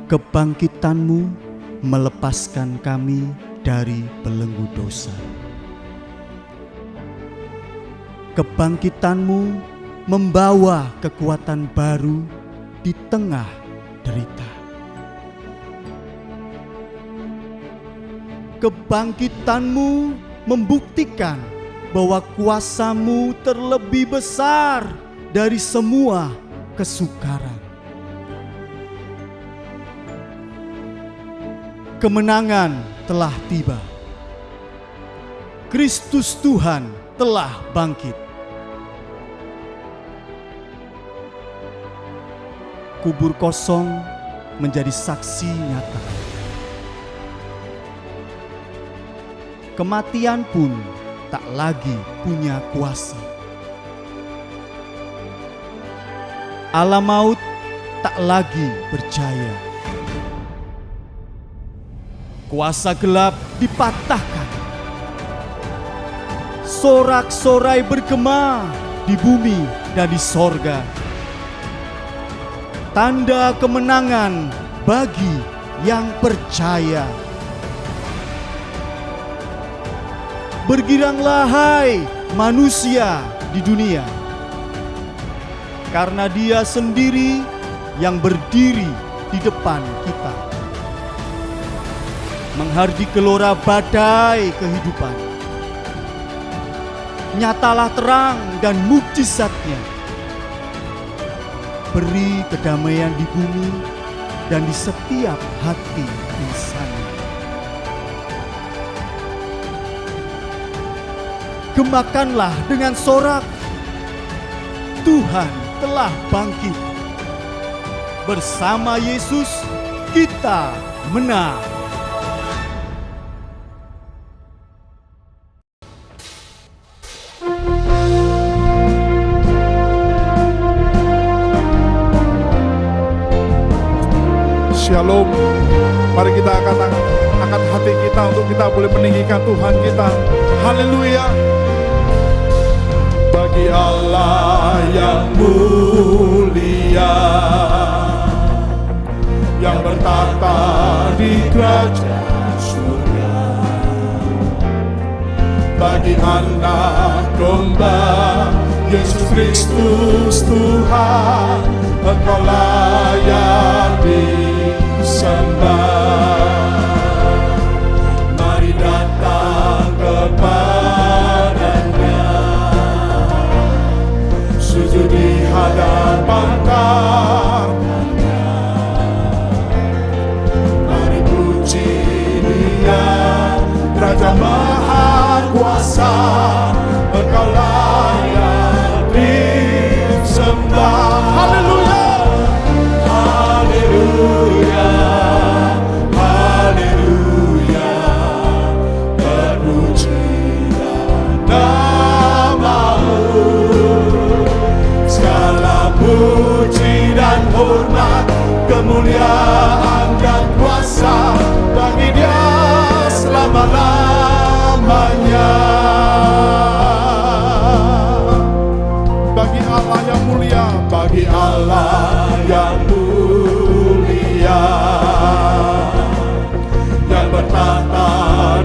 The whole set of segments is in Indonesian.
Kebangkitan-Mu melepaskan kami dari belenggu dosa. Kebangkitan-Mu membawa kekuatan baru di tengah derita. Kebangkitan-Mu membuktikan bahwa kuasa-Mu terlebih besar dari semua kesukaran. Kemenangan telah tiba. Kristus Tuhan telah bangkit. Kubur kosong menjadi saksi nyata. Kematian pun tak lagi punya kuasa. Alam maut tak lagi berjaya. Kuasa gelap dipatahkan. Sorak-sorai bergema di bumi dan di sorga. Tanda kemenangan bagi yang percaya. Bergiranglah hai manusia di dunia, karena Dia sendiri yang berdiri di depan kita, menghardi gelora badai kehidupan. Nyatalah terang dan mukjizat-Nya. Beri kedamaian di bumi dan di setiap hati insan. Gemakanlah dengan sorak, Tuhan telah bangkit. Bersama Yesus kita menang. Shalom. Mari kita angkat hati kita untuk kita boleh meninggikan Tuhan kita. Haleluya. Bagi Allah yang mulia, yang bertata di kerajaan surga, bagi anak domba Yesus Kristus Tuhan, Engkau layak disembah. Mari datang kepada-Nya, sujud di hadapan tangan-Nya. Mari puji Dia, Raja Maha Kuasa, Engkau layak disembah. Haleluya. Haleluya, haleluya, terpujilah nama-Mu. Segala puji dan hormat, kemuliaan dan kuasa bagi Dia selama-lamanya. Bagi Allah yang mulia, bagi Allah yang mulia, yang bertata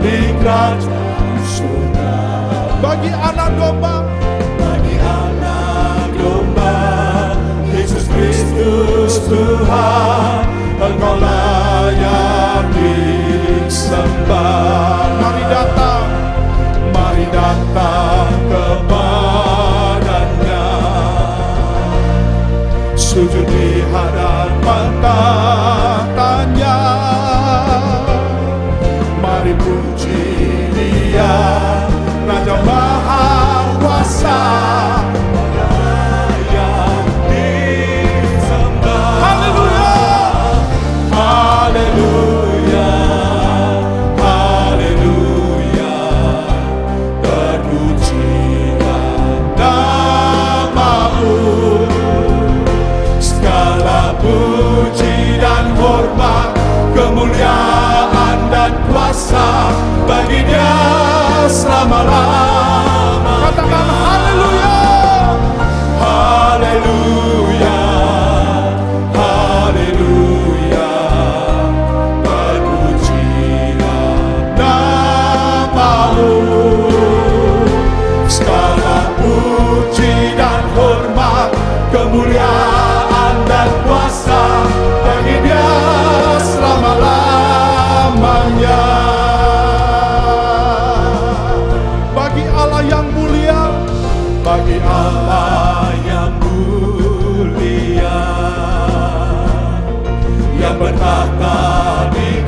di kerajaan surga. Bagi anak domba, bagi anak domba Yesus Kristus Tuhan, Engkau layak disembah. Mari datang kepada-Nya, sujud di hadapan tahtanya. Mari puji Dia, Raja Maha Kuasa, layak disembah. Haleluya, haleluya, haleluya, terpujilah nama-Mu. Segala puji dan hormat, kemuliaan dan kuasa bagi Dia selama-lamanya. Katakan haleluya, haleluya, haleluya,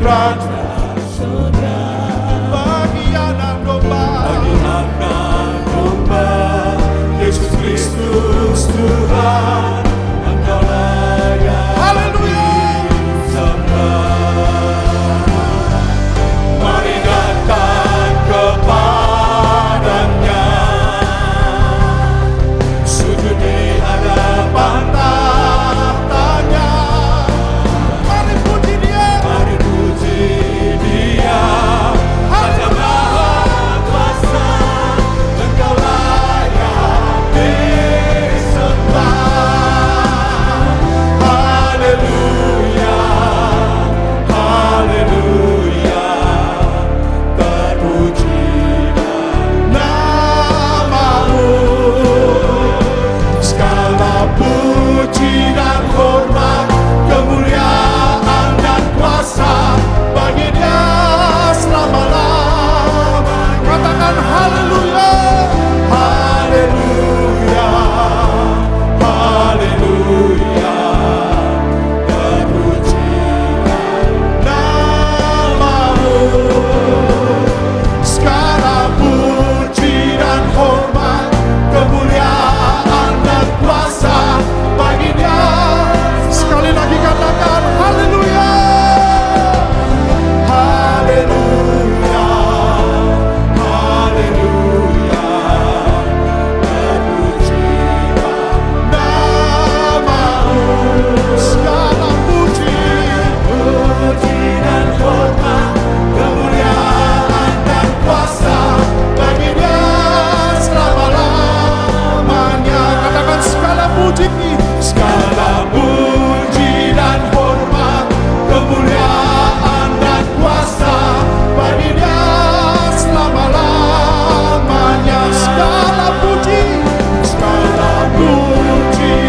Raja surga, bagi anak domba, Yesus Kristus Tuhan, Engkau layak disembah. Mari datang kepadanya, sujud di hadapan tahtanya. Mari puji Dia, Hanya Maha Kuasa, Engkau layak disembah. Haleluya, haleluya, terpujilah namamu. Segala puji dan hormat, kemuliaan dan kuasa bagi Dia selama-lamanya. Katakan haleluya, haleluya, haleluya, terpujilah namamu. Segala puji dan hormat, kemuliaan dan kuasa bagi Dia. Sekali lagi katakan haleluya, haleluya, haleluya, terpujilah namamu. Segala puji dan hormat, kemuliaan dan kuasa bagi Dia selama-lamanya. Katakan segala puji dan hormat, kemuliaan dan kuasa bagi Dia selama-lamanya. Segala puji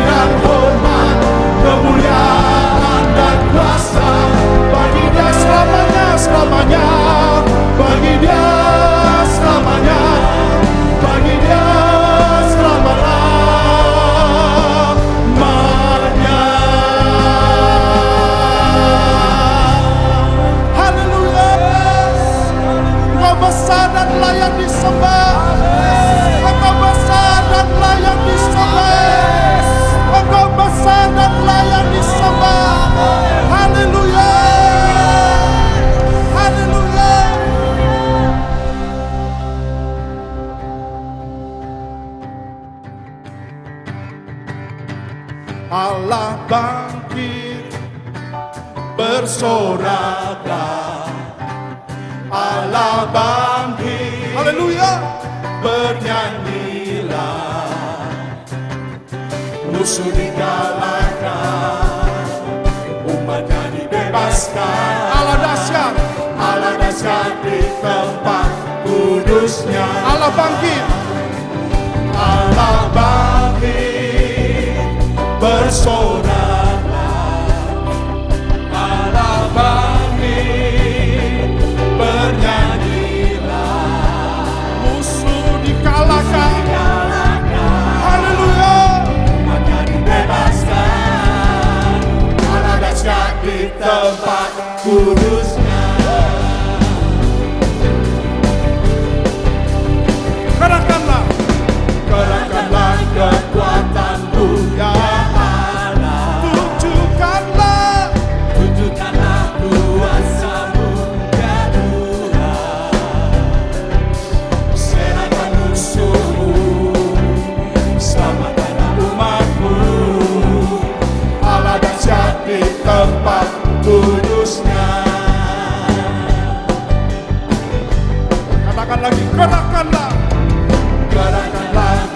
dan hormat, kemuliaan dan kuasa bagi Dia selamanya, bagi Dia selamanya, bagi Dia selama-lamanya. Haleluya, Engkau besar dan layak disembah. Engkau besar dan layak disembah. Engkau besar dan layak disembah. Haleluya, haleluya. Allah bangkit, bersoraklah. Allah bangkit, haleluya, bernyanyilah. Musuh dikalahkan, umatnya dibebaskan. Allah dahsyat di tempat kudusnya. Allah bangkit, bersoraklah. Allah bangkit, bernyanyilah. Musuh dikalahkan, haleluya, umatnya dibebaskan. Allah dahsyat di tempat kudusnya. Kerahkanlah kekuatanmu ya Allah. Tunjukkanlah kuasamu ya Tuhan. Serahkan musuhmu, selamatkanlah umatmu. Allah dahsyat di tempat kudusnya. Katakan lagi, kerahkanlah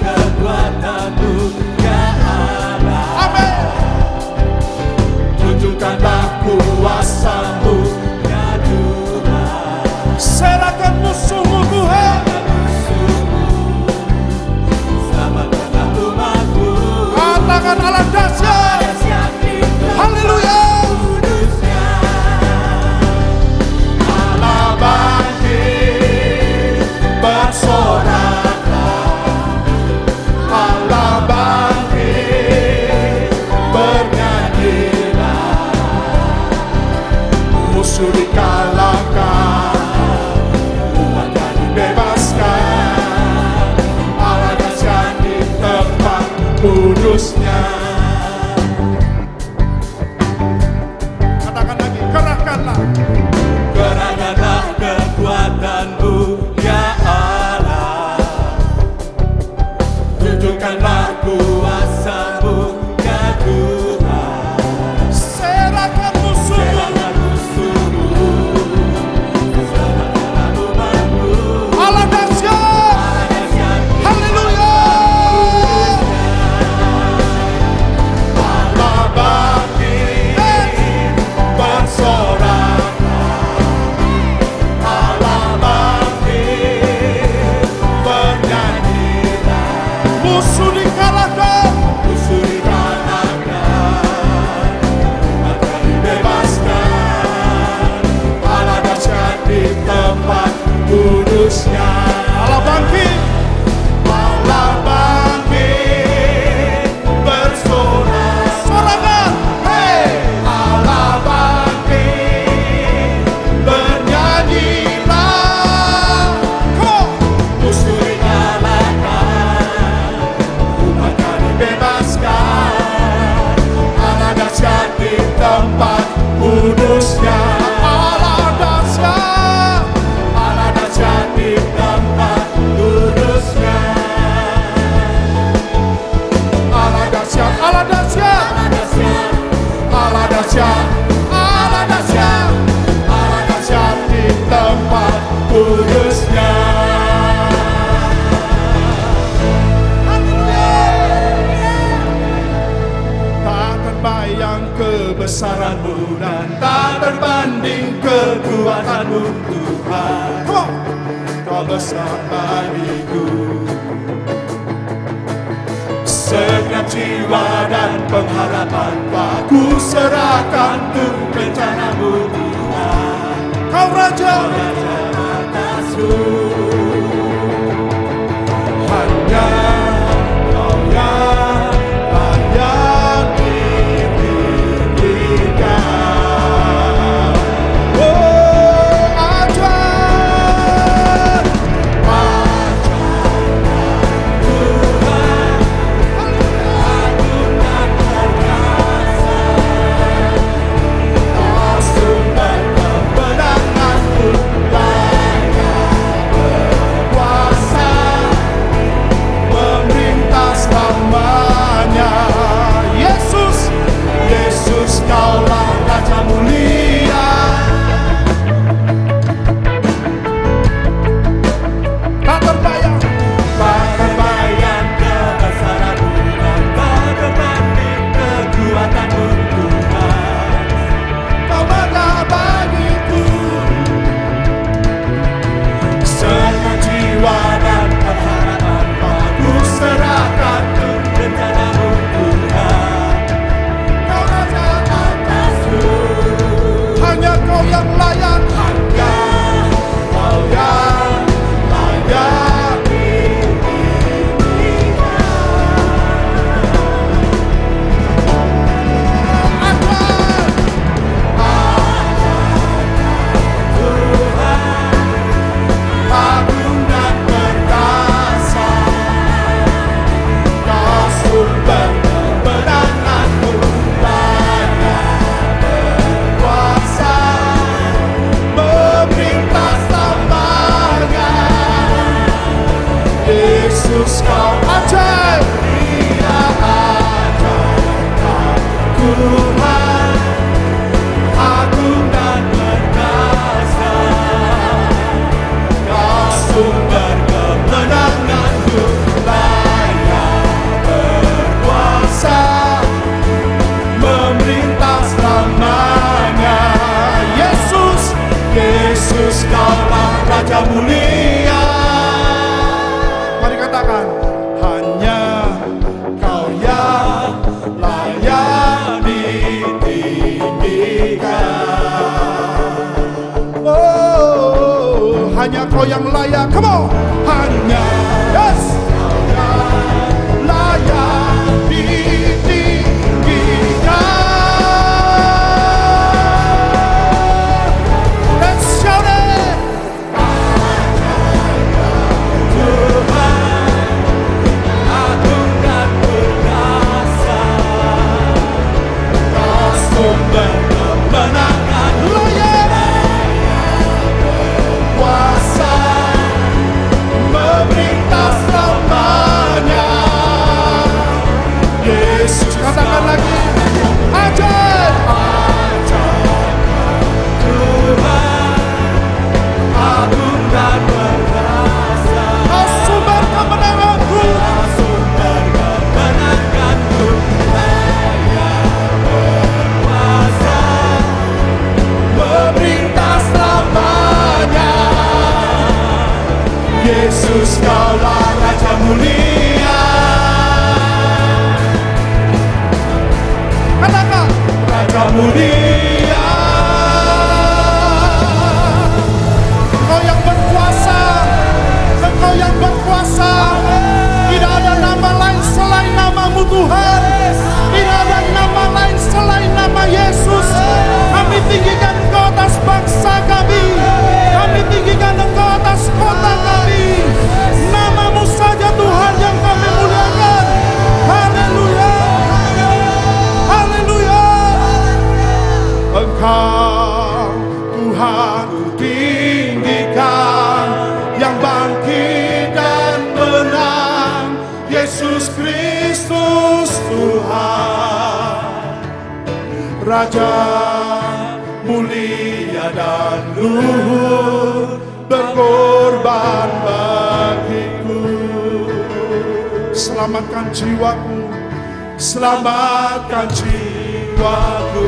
kekuatanmu ya Allah. Amin. Tunjukkanlah kuasamu ya Tuhan. Serahkan musuhmu Tuhan. Selamatkanlah umatmu. Katakan Allah dahsyat. Haleluya. Allah bangkit, bersoraklah. Allah bangkit, bernyanyilah. musuh dikalahkan, umat yang dibebaskan. Allah dahsyat di tempat kudusnya. Katakan lagi, kerahkanlah. Kerahkanlah kekuatan-Mu, ya Allah. Tunjukkanlah kuasa-Mu, ya Tuhan. Serahkan musuhmu, Serahkan musuh-Mu, serahkanlah umat-Mu. Allah dahsyat. Haleluya. Allah bangkit bersorak, Allah bangkit bernyanyilah. Musuh dikalahkan, Musuh dikalahkan, maka dibebaskan. Allah dahsyat di tempat kudusnya. Allah bangkit, Allah bangkit bersorak. Sorangan, hey! Allah bangkit bernyanyilah. Come on. Musuh dikalahkan, Maka dibebaskan. Allah dahsyat di tempat kudusnya. Allah dahsyat, Allah dahsyat di tempat kudusnya. Allah dahsyat, Allah dahsyat, Allah dahsyat, Allah dahsyat, Allah dahsyat di tempat kudusnya. Tak terbayang kebesaran-Mu dan tak terbanding kekuatan-Mu, Tuhan. Kau besar bagiku. Segenap jiwa dan pengharapan aku serahkan untuk rencana-Mu, Tuhan. Kau Raja atasku, hanya Kau yang layak ditinggikan. Oh, ajar, Tuhan, agung dan perkasa. Kau sumber kemenanganku, layak berkuasa, memerintah selamanya. Yesus, Yesus, Kaulah Raja mulia. Tak terbayang, Tak terbayang kebesaran-Mu dan tak terbanding kekuatan-Mu, Tuhan. Kau megah bagiku. Segenap jiwa dan pengharapan aku serahkan untuk Rencana-Mu, Tuhan. Kau Raja atasku. Hanya Kau yang layak, hanya Kau yang layak agung dan perkasa. Kau sumber kemenanganku, layak berkuasa, memerintah selamanya. Yesus, Kau ajaib, Dia ajaib. Tuhan agung dan perkasa. Kau sumber kemenanganku, layak berkuasa, memerintah selamanya. Yesus, Yesus, Kaulah Raja mulia. Mari katakan, hanya Kau yang layak ditinggikan. Oh, hanya Kau yang layak. Come on, hanya yes, Kau yang layak ditinggikan. Yesus kaulah Raja mulia. Katakan Raja mulia. Engkau yang berkuasa, Engkau yang berkuasa. Tidak ada nama lain selain namamu Tuhan. Tidak ada nama lain selain nama Yesus. Kami tinggikan Engkau atas bangsa kami. Kami tinggikan Engkau atas kota kami. Namamu saja Tuhan yang kami muliakan. Haleluya. Haleluya. Engkau Tuhan ku tinggikan, yang bangkit dan menang, Yesus Kristus Tuhan. Raja mulia dan luhur, berkorban bagiku. Selamatkan jiwaku, selamatkan jiwaku.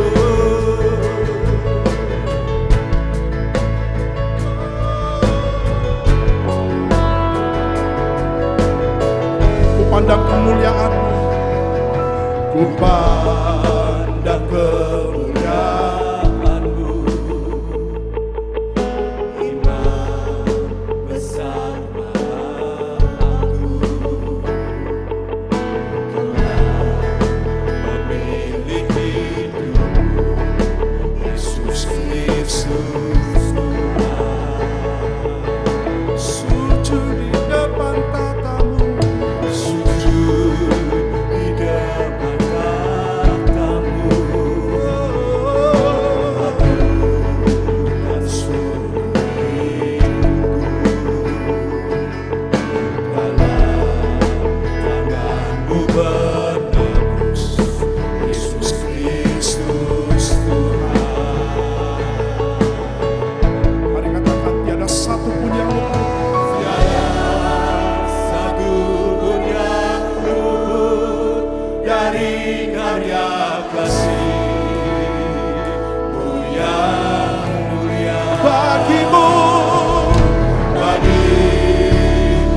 Ku pandang kemuliaan-Mu, ku pandang kemuliaan-Mu. Iman besar aku telah memilih hidup, Yesus Kristus Tuhan. Sujud di depan tatamu, Sujud di depan katamu, dan seluruh hidupku dalam tanganmu bernebus, Yesus Kristus Tuhan. mari katakan tiada satu pun yang luput. Tiada satu pun yang luput dari karya kasih-Mu yang mulia. Bagimu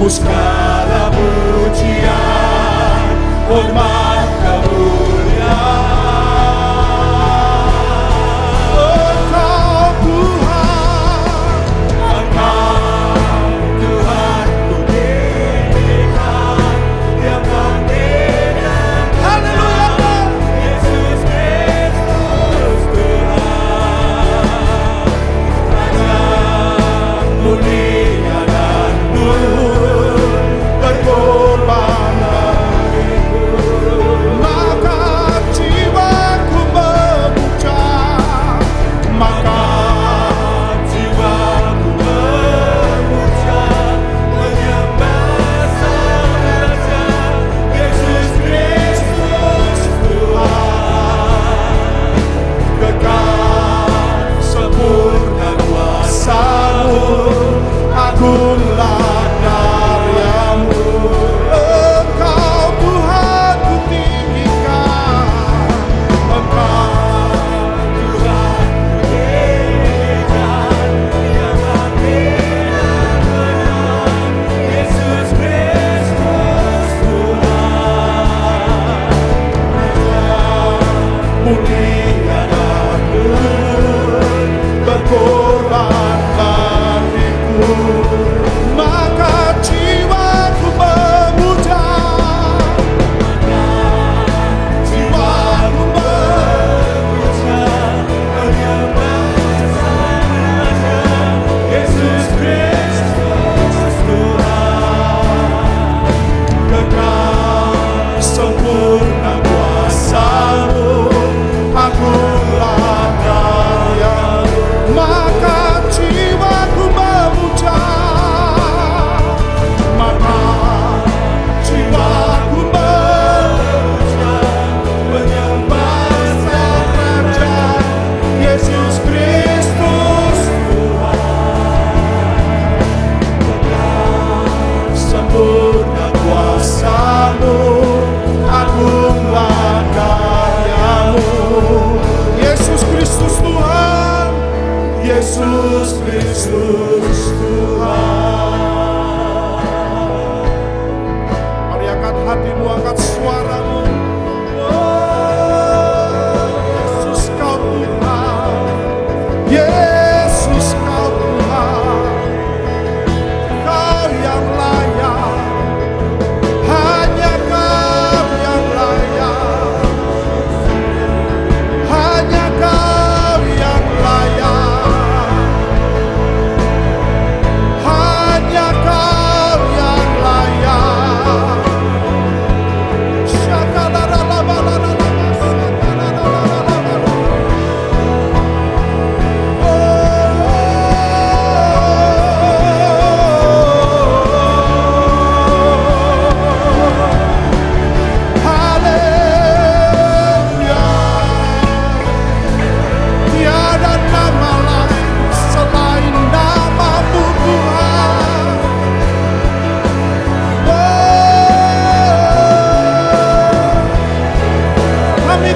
segala pujian, hormat, kemuliaan. Engkau Tuhan, Engkau Tuhan ku tinggikan, yang bangkit dan haleluya Tuhan. Yesus Kristus Tuhan. Raja mulia dan luhur, berkorban bagiku. Maka jiwaku memuja, maka Jiwaku memuja, menyembah Sang Raja, Yesus Kristus Tuhan. kekal sempurna kuasa-Mu, agunglah karya-Mu. Engkau Tuhan ku tinggikan, Engkau Tuhan ku tinggikan, yang bangkit dan menang, Yesus Kristus Tuhan. mulia dan luhur, berkorban bagiku. Maka jiwaku memuja, jiwaku Memuja, menyembah Sang Raja, Yesus Kristus Tuhan. kekal sempurna kuasa-Mu, agunglah karya-Mu. Maka jiwaku memuja, maka jiwaku memuja, menyembah Sang Raja, Yesus Kristus Tuhan. Sempurna kuasa-Mu, agunglah karya-Mu. Yesus Kristus Tuhan, Yesus Kristus Tuhan. hatimu, angkat suaramu. Yesus kau Tuhan, Yesus kau Tuhan, kau yang layak, hanya kau yang layak, hanya kau yang layak, hanya kau yang layak.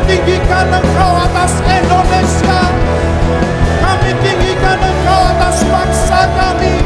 Tinggikan Engkau atas Indonesia, kami tinggikan Engkau atas bangsa kami.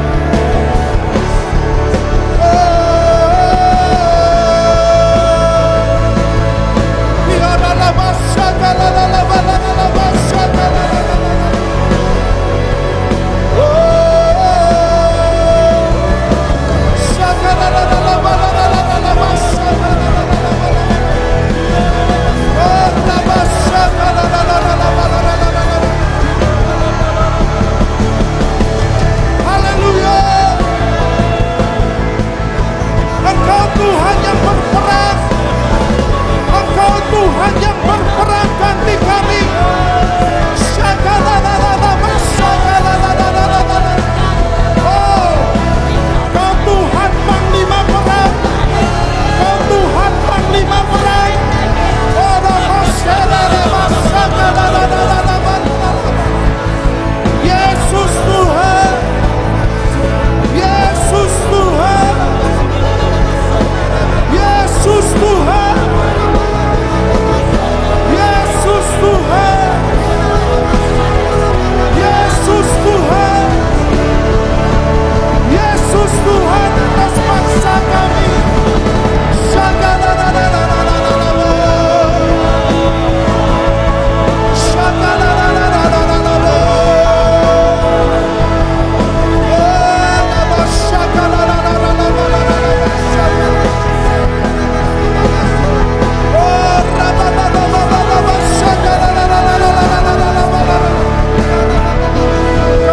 Tuhan yang berperang, Engkau Tuhan yang berperang ganti kami. Oh, Kau Tuhan panglima perang, Kau Tuhan panglima perang. Yesus Tuhan, Yesus Tuhan, Yesus Tuhan, Yesus Tuhan, Yesus Tuhan, Yesus Tuhan atas bangsa kami.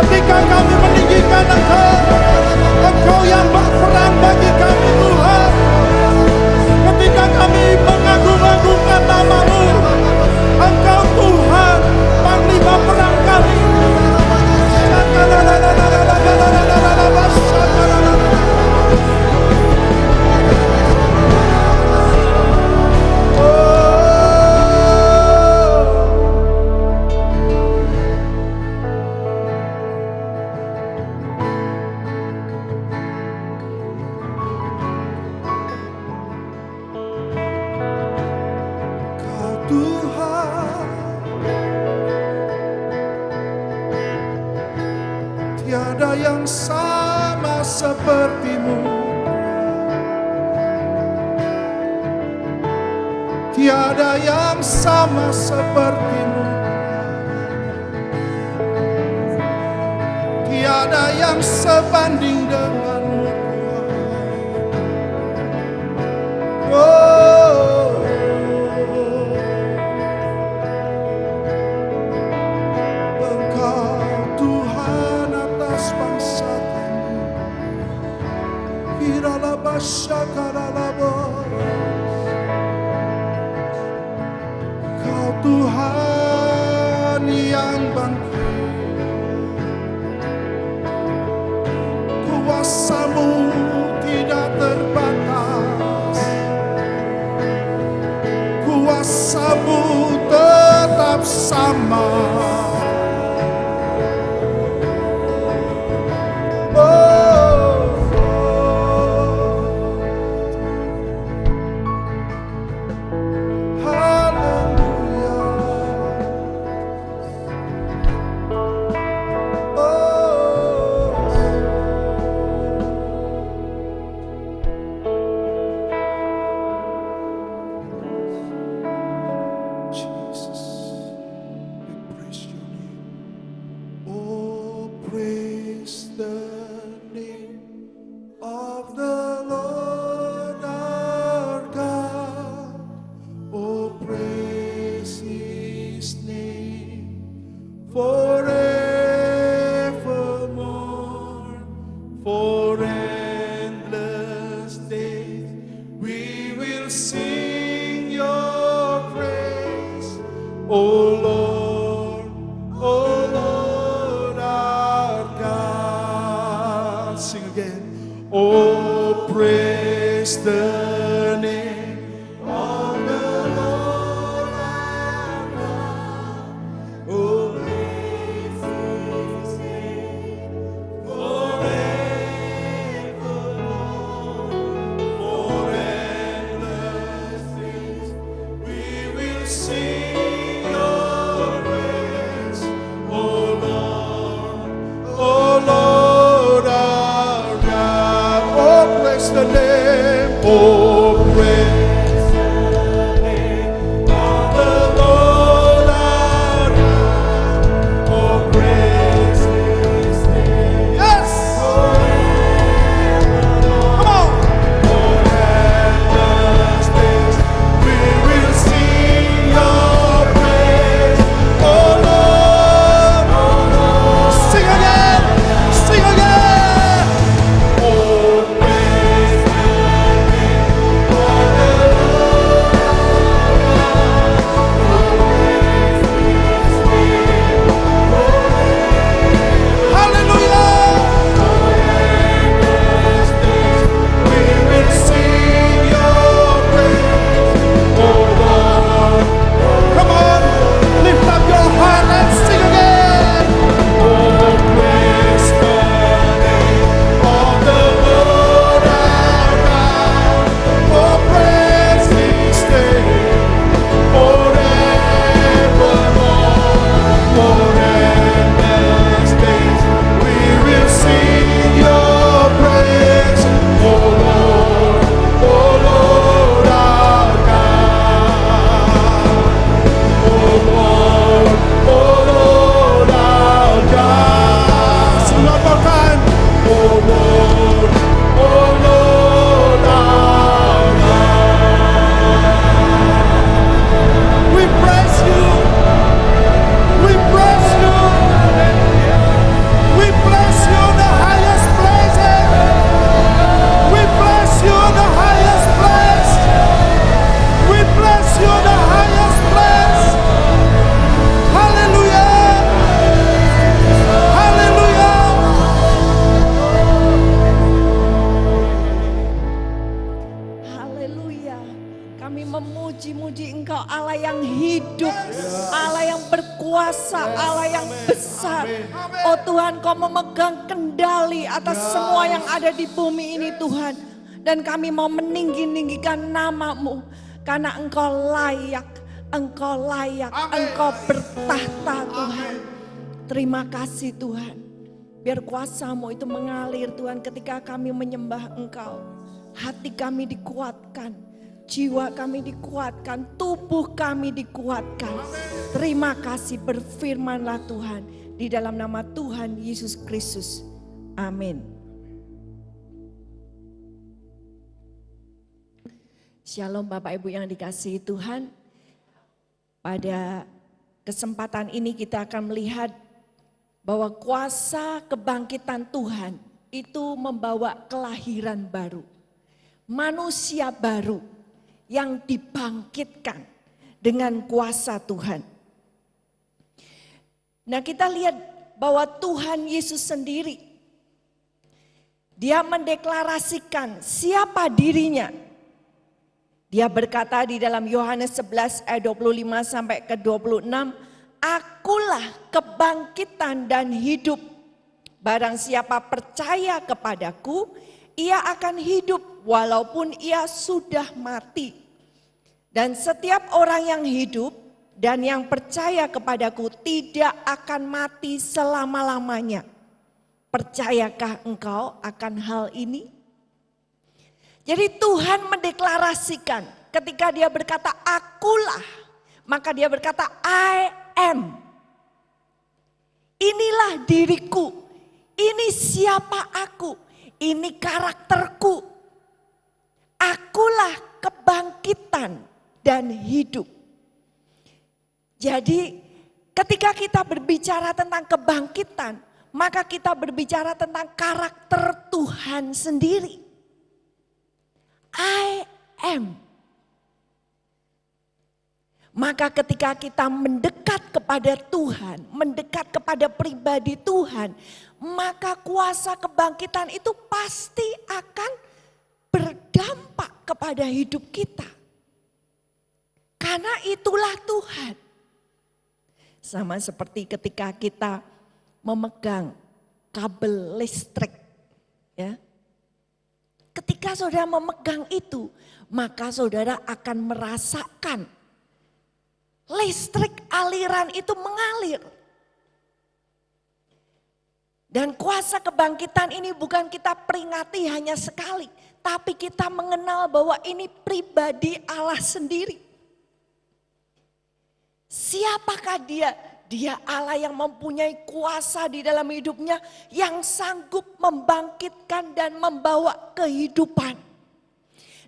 Ketika kami meninggikan Engkau, Engkau yang berperang bagi kami Tuhan. Ketika kami mengagung-agungkan nama-Mu, Engkau Tuhan panglima perang kami. Kau Tuhan, tiada yang sama seperti-Mu, tiada yang sama seperti-Mu, tiada yang sebanding dengan-Mu Tuhan. Oh, Engkau Tuhan atas bangsa kami. Kau Tuhan yang bangkit, kuasa-Mu tidak terbatas, kuasa-Mu tetap sama. Oh, praise the name of the Lord our God. Oh, praise His name forevermore. For endless days we will sing Your praise, oh Lord, oh Lord our God. Oh, bless the name, oh, praise the name of the Lord our God. Oh, praise His name. Yes! Come on! For endless days we will sing Your praise, oh Lord, oh Lord. Sing again! Sing again! Oh, praise the name of the Lord our God. Hallelujah! We will sing Your praise, oh Lord. Come on, lift up your heart and sing again. Oh, praise the name of the Lord our God. Oh, praise His name forevermore. For endless days we will sing Your praise, oh Lord, our God. Oh Lord, our God. Sing one more time. Oh Lord, our God. We praise You. We bless You. We bless You in the highest places. We bless You in the highest place. We bless You in the highest place. Hallelujah. Hallelujah. Haleluya. Kami memuji-muji Engkau Allah yang hidup, Allah yang berkuasa, Allah yang besar. Oh Tuhan, Kau memegang kendali atas semua yang ada di bumi ini Tuhan. Dan kami mau meninggi-ninggikan nama-Mu. Karena Engkau layak, Engkau layak, Engkau bertahta Tuhan. Terima kasih Tuhan. Biar kuasa-Mu itu mengalir Tuhan ketika kami menyembah Engkau. Hati kami dikuatkan, jiwa kami dikuatkan, tubuh kami dikuatkan. Terima kasih, berfirmanlah Tuhan di dalam nama Tuhan Yesus Kristus. Amin. Shalom Bapak Ibu yang dikasihi Tuhan. Pada kesempatan ini kita akan melihat bahwa kuasa kebangkitan Tuhan itu membawa kelahiran baru. Manusia baru yang dibangkitkan dengan kuasa Tuhan. Nah, kita lihat bahwa Tuhan Yesus sendiri, Dia mendeklarasikan siapa dirinya. Dia berkata di dalam Yohanes 11 ayat 25 sampai ke 26, Akulah kebangkitan dan hidup. Barang siapa percaya kepadaku, ia akan hidup walaupun ia sudah mati. Dan setiap orang yang hidup dan yang percaya kepadaku tidak akan mati selama-lamanya. Percayakah engkau akan hal ini? Jadi Tuhan mendeklarasikan ketika Dia berkata akulah, maka Dia berkata I am. Inilah diriku, ini siapa aku, ini karakterku. Akulah kebangkitan dan hidup. Jadi ketika kita berbicara tentang kebangkitan, maka kita berbicara tentang karakter Tuhan sendiri. I am. Maka ketika kita mendekat kepada Tuhan, mendekat kepada pribadi Tuhan, maka kuasa kebangkitan itu pasti akan berdampak kepada hidup kita. Karena itulah Tuhan. Sama seperti ketika kita memegang kabel listrik, ya. Ketika saudara memegang itu, maka saudara akan merasakan listrik aliran itu mengalir. Dan kuasa kebangkitan ini bukan kita peringati hanya sekali, tapi kita mengenal bahwa ini pribadi Allah sendiri. Siapakah dia? Dia Allah yang mempunyai kuasa di dalam hidupnya, yang sanggup membangkitkan dan membawa kehidupan.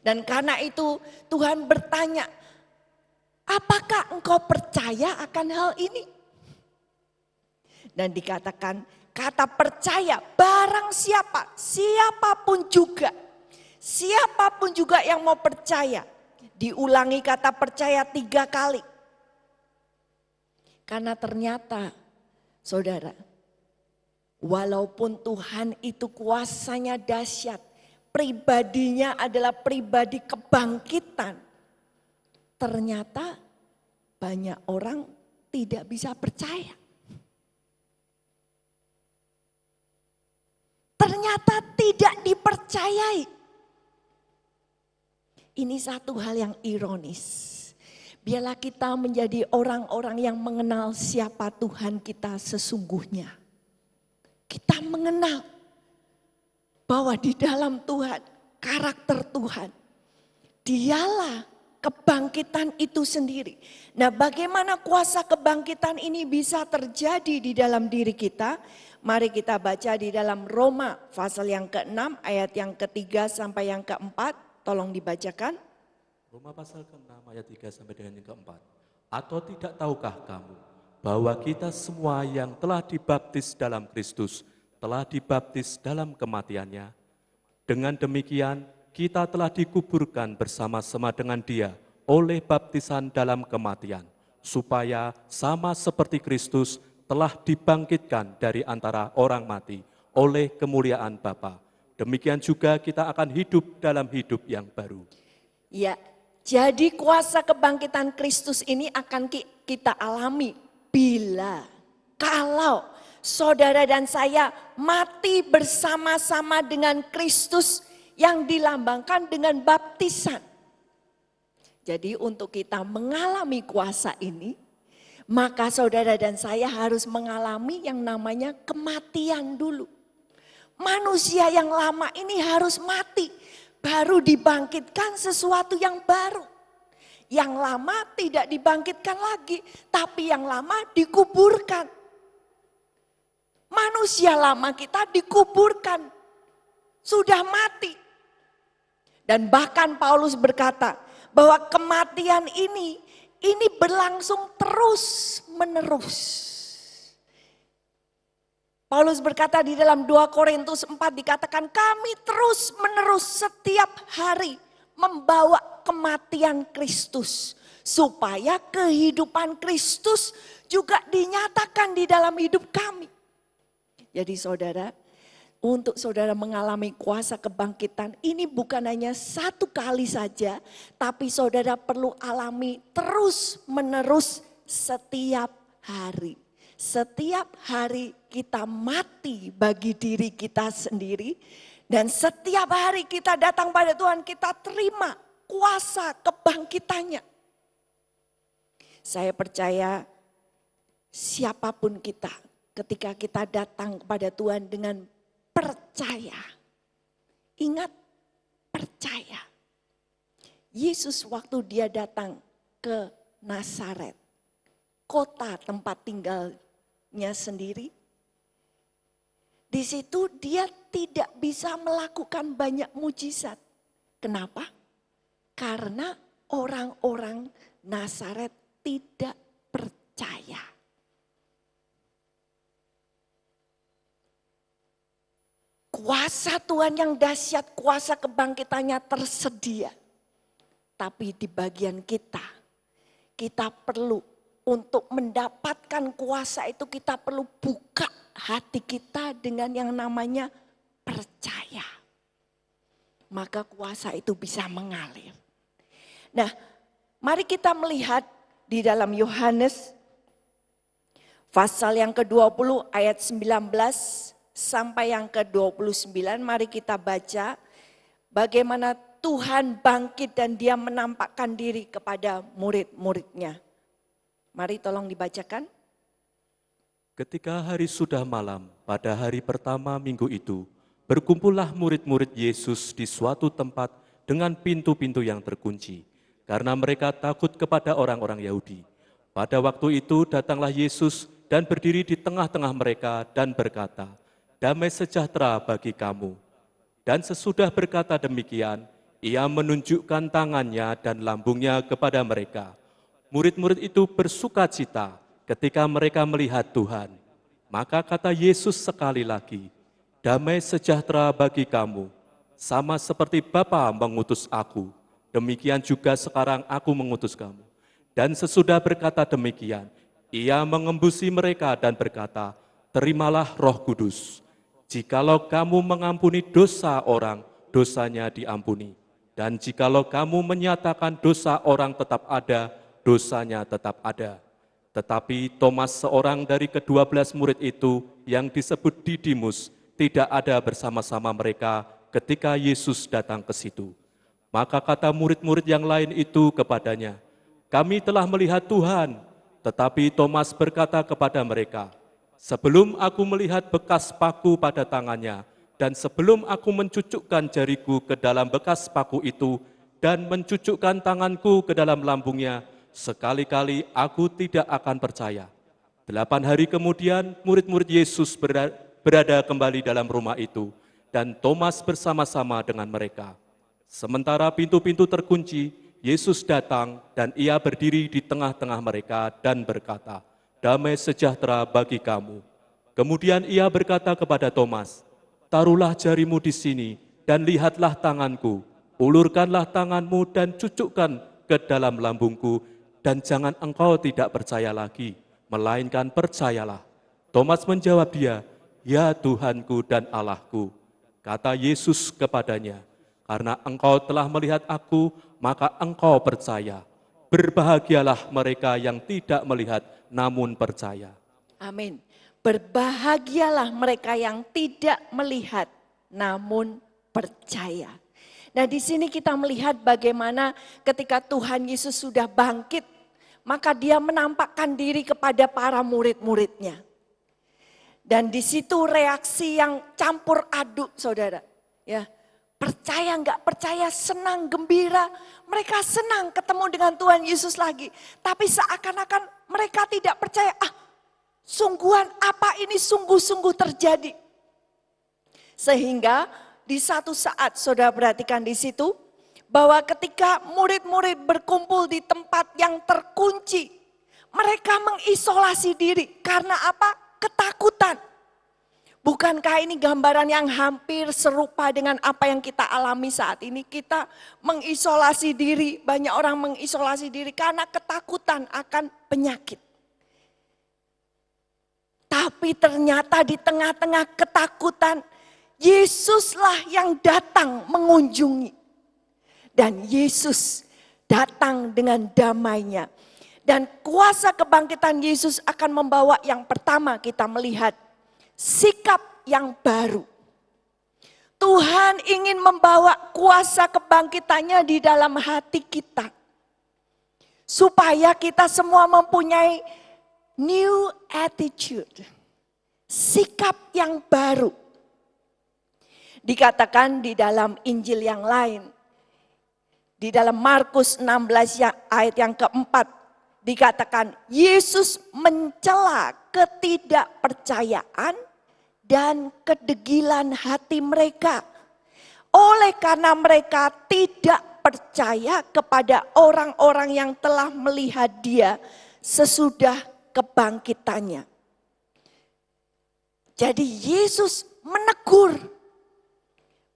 Dan karena itu Tuhan bertanya, apakah engkau percaya akan hal ini? Dan dikatakan, kata percaya barang siapa, siapapun juga yang mau percaya. Diulangi kata percaya 3 kali. Karena ternyata saudara, walaupun Tuhan itu kuasanya dahsyat, pribadinya adalah pribadi kebangkitan, ternyata banyak orang tidak bisa percaya. Ternyata tidak dipercayai. Ini satu hal yang ironis. Biarlah kita menjadi orang-orang yang mengenal siapa Tuhan kita sesungguhnya. Kita mengenal bahwa di dalam Tuhan, karakter Tuhan, Dialah kebangkitan itu sendiri. Nah, bagaimana kuasa kebangkitan ini bisa terjadi di dalam diri kita? Mari kita baca di dalam Roma pasal yang ke-6 ayat yang ke-3 sampai yang ke-4. Tolong dibacakan. Roma pasal ke-6 ayat 3 sampai dengan yang ke-4. Atau tidak tahukah kamu bahwa kita semua yang telah dibaptis dalam Kristus telah dibaptis dalam kematiannya? Dengan demikian kita telah dikuburkan bersama-sama dengan Dia oleh baptisan dalam kematian, supaya sama seperti Kristus telah dibangkitkan dari antara orang mati oleh kemuliaan Bapa. Demikian juga kita akan hidup dalam hidup yang baru. Ya, jadi kuasa kebangkitan Kristus ini akan kita alami kalau saudara dan saya mati bersama-sama dengan Kristus yang dilambangkan dengan baptisan. Jadi untuk kita mengalami kuasa ini, maka saudara dan saya harus mengalami yang namanya kematian dulu. Manusia yang lama ini harus mati, baru dibangkitkan sesuatu yang baru. Yang lama tidak dibangkitkan lagi, tapi yang lama dikuburkan. Manusia lama kita dikuburkan, sudah mati. Dan bahkan Paulus berkata bahwa kematian ini berlangsung terus menerus. Paulus berkata di dalam 2 Korintus 4 dikatakan kami terus menerus setiap hari membawa kematian Kristus. Supaya kehidupan Kristus juga dinyatakan di dalam hidup kami. Jadi saudara, untuk saudara mengalami kuasa kebangkitan ini bukan hanya satu kali saja. Tapi saudara perlu alami terus menerus setiap hari. Setiap hari kita mati bagi diri kita sendiri. Dan setiap hari kita datang pada Tuhan, kita terima kuasa kebangkitannya. Saya percaya siapapun kita, ketika kita datang kepada Tuhan dengan percaya. Ingat, percaya. Yesus waktu dia datang ke Nazaret, kota tempat tinggalnya sendiri. Di situ dia tidak bisa melakukan banyak mujizat. Kenapa? Karena orang-orang Nazaret tidak percaya. Kuasa Tuhan yang dahsyat, kuasa kebangkitannya tersedia. Tapi di bagian kita kita perlu untuk mendapatkan kuasa itu kita perlu buka hati kita dengan yang namanya percaya. Maka kuasa itu bisa mengalir. Nah, mari kita melihat di dalam Yohanes pasal yang ke-20 ayat 19 sampai yang ke-29. Mari kita baca bagaimana Tuhan bangkit dan dia menampakkan diri kepada murid-muridnya. Mari tolong dibacakan. Ketika hari sudah malam, pada hari pertama minggu itu, berkumpullah murid-murid Yesus di suatu tempat dengan pintu-pintu yang terkunci, karena mereka takut kepada orang-orang Yahudi. Pada waktu itu datanglah Yesus dan berdiri di tengah-tengah mereka dan berkata, "Damai sejahtera bagi kamu." Dan sesudah berkata demikian, ia menunjukkan tangannya dan lambungnya kepada mereka. Murid-murid itu bersukacita ketika mereka melihat Tuhan. Maka kata Yesus sekali lagi, "Damai sejahtera bagi kamu. Sama seperti Bapa mengutus aku, demikian juga sekarang aku mengutus kamu." Dan sesudah berkata demikian, ia mengembusi mereka dan berkata, "Terimalah Roh Kudus. Jikalau kamu mengampuni dosa orang, dosanya diampuni. Dan jikalau kamu menyatakan dosa orang tetap ada, dosanya tetap ada." Tetapi Thomas, seorang dari ke-12 murid itu yang disebut Didimus, tidak ada bersama-sama mereka ketika Yesus datang ke situ. Maka kata murid-murid yang lain itu kepadanya, "Kami telah melihat Tuhan." Tetapi Thomas berkata kepada mereka, "Sebelum aku melihat bekas paku pada tangannya, dan sebelum aku mencucukkan jariku ke dalam bekas paku itu, dan mencucukkan tanganku ke dalam lambungnya, sekali-kali aku tidak akan percaya." 8 hari kemudian, murid-murid Yesus berada kembali dalam rumah itu, dan Thomas bersama-sama dengan mereka. Sementara pintu-pintu terkunci, Yesus datang dan ia berdiri di tengah-tengah mereka dan berkata, "Damai sejahtera bagi kamu." Kemudian ia berkata kepada Thomas, "Taruhlah jarimu di sini dan lihatlah tanganku, ulurkanlah tanganmu dan cucukkan ke dalam lambungku, dan jangan engkau tidak percaya lagi, melainkan percayalah." Thomas menjawab dia, "Ya Tuhanku dan Allahku." Kata Yesus kepadanya, "Karena engkau telah melihat aku, maka engkau percaya. Berbahagialah mereka yang tidak melihat namun percaya." Amin. Berbahagialah mereka yang tidak melihat namun percaya. Nah, di sini kita melihat bagaimana ketika Tuhan Yesus sudah bangkit, maka dia menampakkan diri kepada para murid-muridnya. Dan di situ reaksi yang campur aduk, saudara. Ya, percaya nggak percaya, senang, gembira. Mereka senang ketemu dengan Tuhan Yesus lagi. Tapi seakan-akan mereka tidak percaya. Sungguhan apa ini sungguh-sungguh terjadi. Sehingga di satu saat, saudara perhatikan di situ, bahwa ketika murid-murid berkumpul di tempat yang terkunci, mereka mengisolasi diri. Karena apa? Ketakutan. Bukankah ini gambaran yang hampir serupa dengan apa yang kita alami saat ini? Kita mengisolasi diri, banyak orang mengisolasi diri karena ketakutan akan penyakit. Tapi ternyata di tengah-tengah ketakutan, Yesuslah yang datang mengunjungi. Dan Yesus datang dengan damainya. Dan kuasa kebangkitan Yesus akan membawa yang pertama kita melihat sikap yang baru. Tuhan ingin membawa kuasa kebangkitannya di dalam hati kita. Supaya kita semua mempunyai new attitude. Sikap yang baru. Dikatakan di dalam Injil yang lain. Di dalam Markus 16 ayat yang keempat. Dikatakan Yesus mencela ketidakpercayaan dan kedegilan hati mereka. Oleh karena mereka tidak percaya kepada orang-orang yang telah melihat dia sesudah kebangkitannya. Jadi Yesus menegur.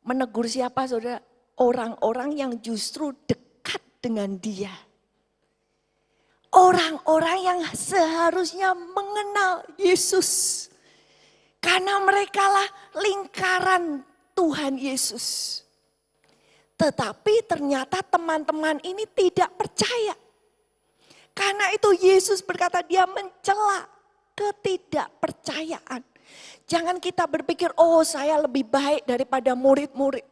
Menegur siapa, saudara? Orang-orang yang justru dekat dengan dia. orang-orang yang seharusnya mengenal Yesus. Karena merekalah lingkaran Tuhan Yesus. Tetapi ternyata teman-teman ini tidak percaya. Karena itu Yesus berkata dia mencela ketidakpercayaan. Jangan kita berpikir, oh saya lebih baik daripada murid-murid.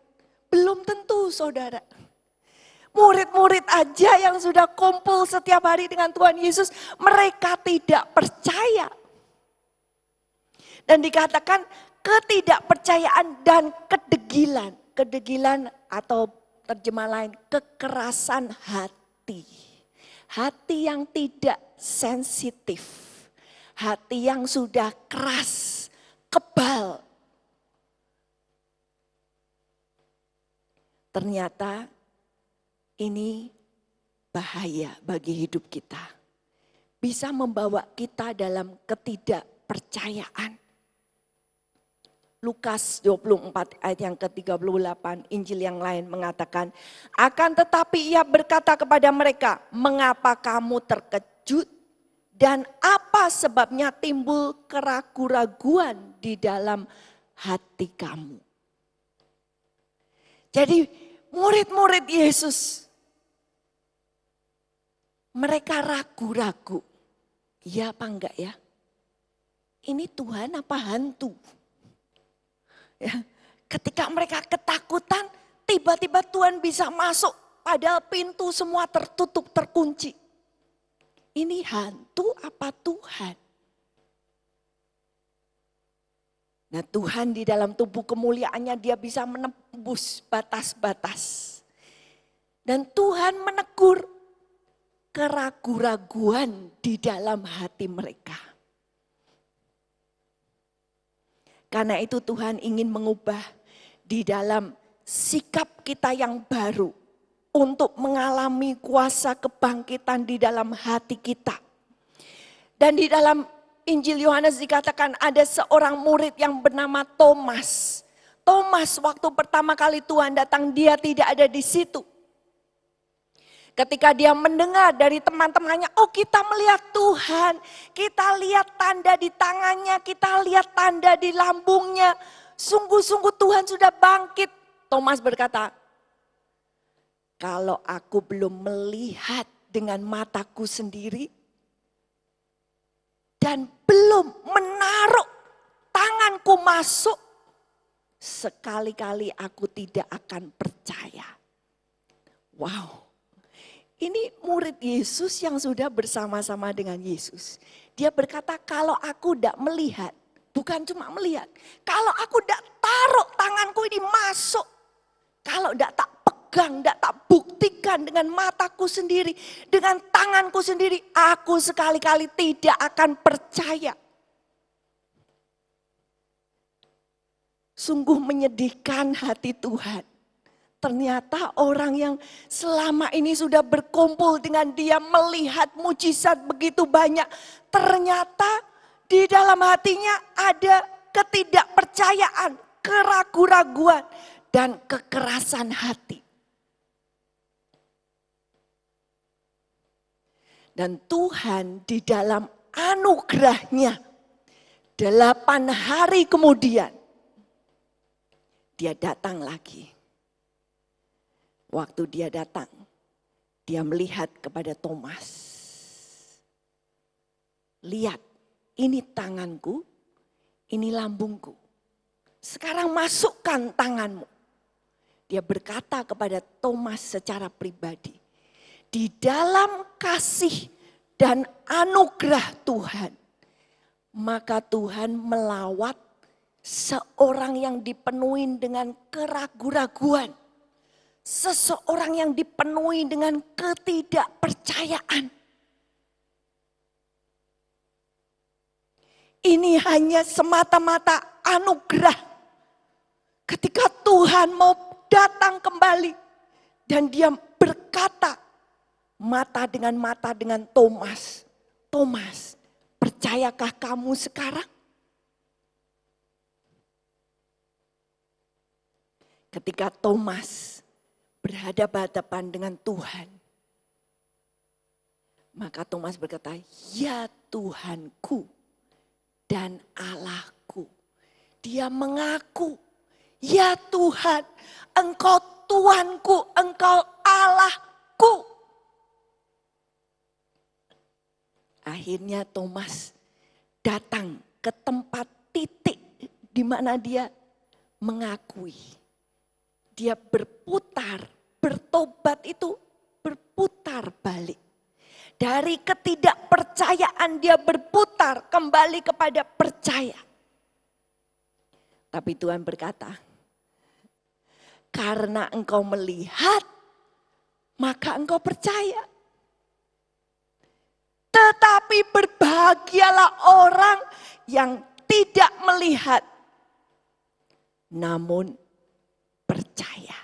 Belum tentu saudara. Murid-murid aja yang sudah kumpul setiap hari dengan Tuhan Yesus, mereka tidak percaya. Dan dikatakan ketidakpercayaan dan kedegilan. Kedegilan atau terjemah lain, kekerasan hati. Hati yang tidak sensitif. Hati yang sudah keras, kebal. Ternyata ini bahaya bagi hidup kita. Bisa membawa kita dalam ketidakpercayaan. Lukas 24 ayat yang ke-38, Injil yang lain mengatakan, akan tetapi ia berkata kepada mereka, mengapa kamu terkejut dan apa sebabnya timbul keraguan-raguan di dalam hati kamu. Jadi murid-murid Yesus, mereka ragu-ragu, iya apa enggak ya? Ini Tuhan apa hantu? Ya, ketika mereka ketakutan, tiba-tiba Tuhan bisa masuk, padahal pintu semua tertutup, terkunci. Ini hantu apa Tuhan? Nah Tuhan di dalam tubuh kemuliaannya dia bisa menembus batas-batas. Dan Tuhan menegur keraguan-raguan di dalam hati mereka. Karena itu Tuhan ingin mengubah di dalam sikap kita yang baru untuk mengalami kuasa kebangkitan di dalam hati kita. Dan di dalam Injil Yohanes dikatakan ada seorang murid yang bernama Thomas. Thomas waktu pertama kali Tuhan datang dia tidak ada di situ. Ketika dia mendengar dari teman-temannya, oh kita melihat Tuhan, kita lihat tanda di tangannya, kita lihat tanda di lambungnya. Sungguh-sungguh Tuhan sudah bangkit. Thomas berkata, kalau aku belum melihat dengan mataku sendiri, dan belum menaruh tanganku masuk, sekali-kali aku tidak akan percaya. Wow. Ini murid Yesus yang sudah bersama-sama dengan Yesus. Dia berkata kalau aku tidak melihat, bukan cuma melihat. Kalau aku tidak taruh tanganku ini masuk. Kalau tidak tak pegang, tidak tak buktikan dengan mataku sendiri. Dengan tanganku sendiri, aku sekali-kali tidak akan percaya. Sungguh menyedihkan hati Tuhan. Ternyata orang yang selama ini sudah berkumpul dengan dia melihat mujizat begitu banyak. Ternyata di dalam hatinya ada ketidakpercayaan, keraguan-raguan, dan kekerasan hati. Dan Tuhan di dalam anugerahnya 8 hari kemudian dia datang lagi. Waktu dia datang, dia melihat kepada Thomas. Lihat, ini tanganku, ini lambungku. Sekarang masukkan tanganmu. Dia berkata kepada Thomas secara pribadi. Di dalam kasih dan anugerah Tuhan, maka Tuhan melawat seorang yang dipenuhi dengan keraguan-raguan. Seseorang yang dipenuhi dengan ketidakpercayaan. Ini hanya semata-mata anugerah. Ketika Tuhan mau datang kembali. Dan dia berkata mata dengan Thomas. Thomas, percayakah kamu sekarang? Ketika Thomas berhadapan-hadapan dengan Tuhan. Maka Thomas berkata, ya Tuhanku dan Allahku. Dia mengaku, ya Tuhan, Engkau Tuhanku, Engkau Allahku. Akhirnya Thomas datang ke tempat titik di mana dia mengakui. Dia berputar, bertobat itu berputar balik. Dari ketidakpercayaan dia berputar kembali kepada percaya. Tapi Tuhan berkata, karena engkau melihat, maka engkau percaya. Tetapi berbahagialah orang yang tidak melihat, namun percaya.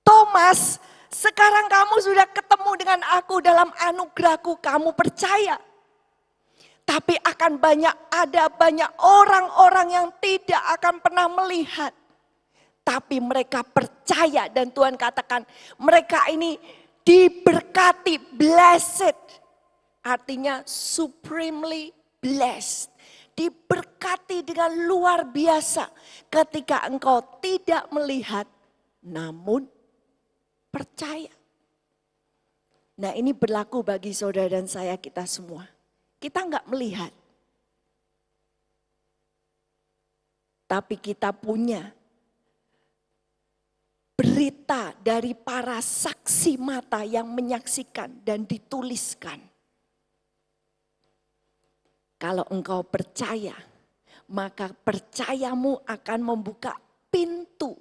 Thomas, sekarang kamu sudah ketemu dengan aku dalam anugerahku, kamu percaya. Tapi ada banyak orang-orang yang tidak akan pernah melihat. Tapi mereka percaya dan Tuhan katakan mereka ini diberkati, blessed. Artinya supremely blessed. Diberkati dengan luar biasa ketika engkau tidak melihat namun percaya. Nah, ini berlaku bagi saudara dan saya, kita semua. Kita enggak melihat. Tapi kita punya berita dari para saksi mata yang menyaksikan dan dituliskan. Kalau engkau percaya, maka percayamu akan membuka pintu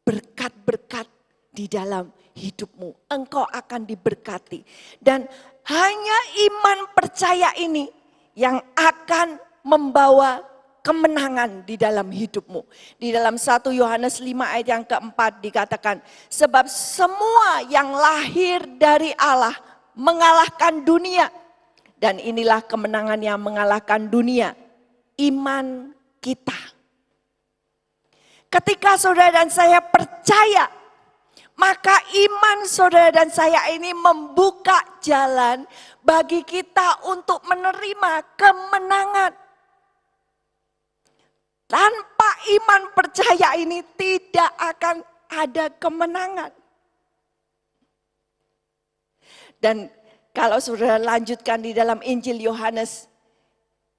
berkat-berkat di dalam hidupmu. Engkau akan diberkati. Dan hanya iman percaya ini yang akan membawa kemenangan di dalam hidupmu. Di dalam 1 Yohanes 5 ayat yang keempat dikatakan, sebab semua yang lahir dari Allah mengalahkan dunia. Dan inilah kemenangan yang mengalahkan dunia, iman kita. Ketika saudara dan saya percaya, maka iman saudara dan saya ini membuka jalan bagi kita untuk menerima kemenangan. Tanpa iman percaya ini tidak akan ada kemenangan. Dan kalau saudara lanjutkan di dalam Injil Yohanes,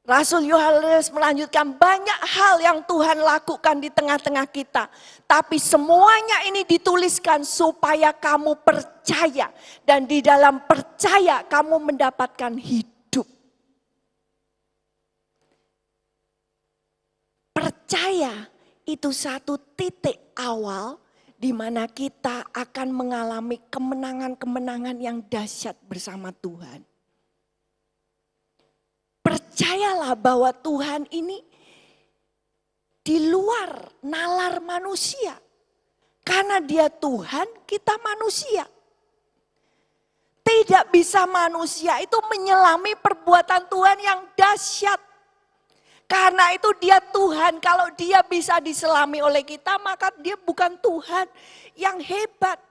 Rasul Yohanes melanjutkan banyak hal yang Tuhan lakukan di tengah-tengah kita. Tapi semuanya ini dituliskan supaya kamu percaya. Dan di dalam percaya kamu mendapatkan hidup. Percaya itu satu titik awal di mana kita akan mengalami kemenangan-kemenangan yang dahsyat bersama Tuhan. Percayalah bahwa Tuhan ini di luar nalar manusia. Karena dia Tuhan, kita manusia. Tidak bisa manusia itu menyelami perbuatan Tuhan yang dahsyat. Karena itu dia Tuhan, kalau dia bisa diselami oleh kita, maka dia bukan Tuhan yang hebat.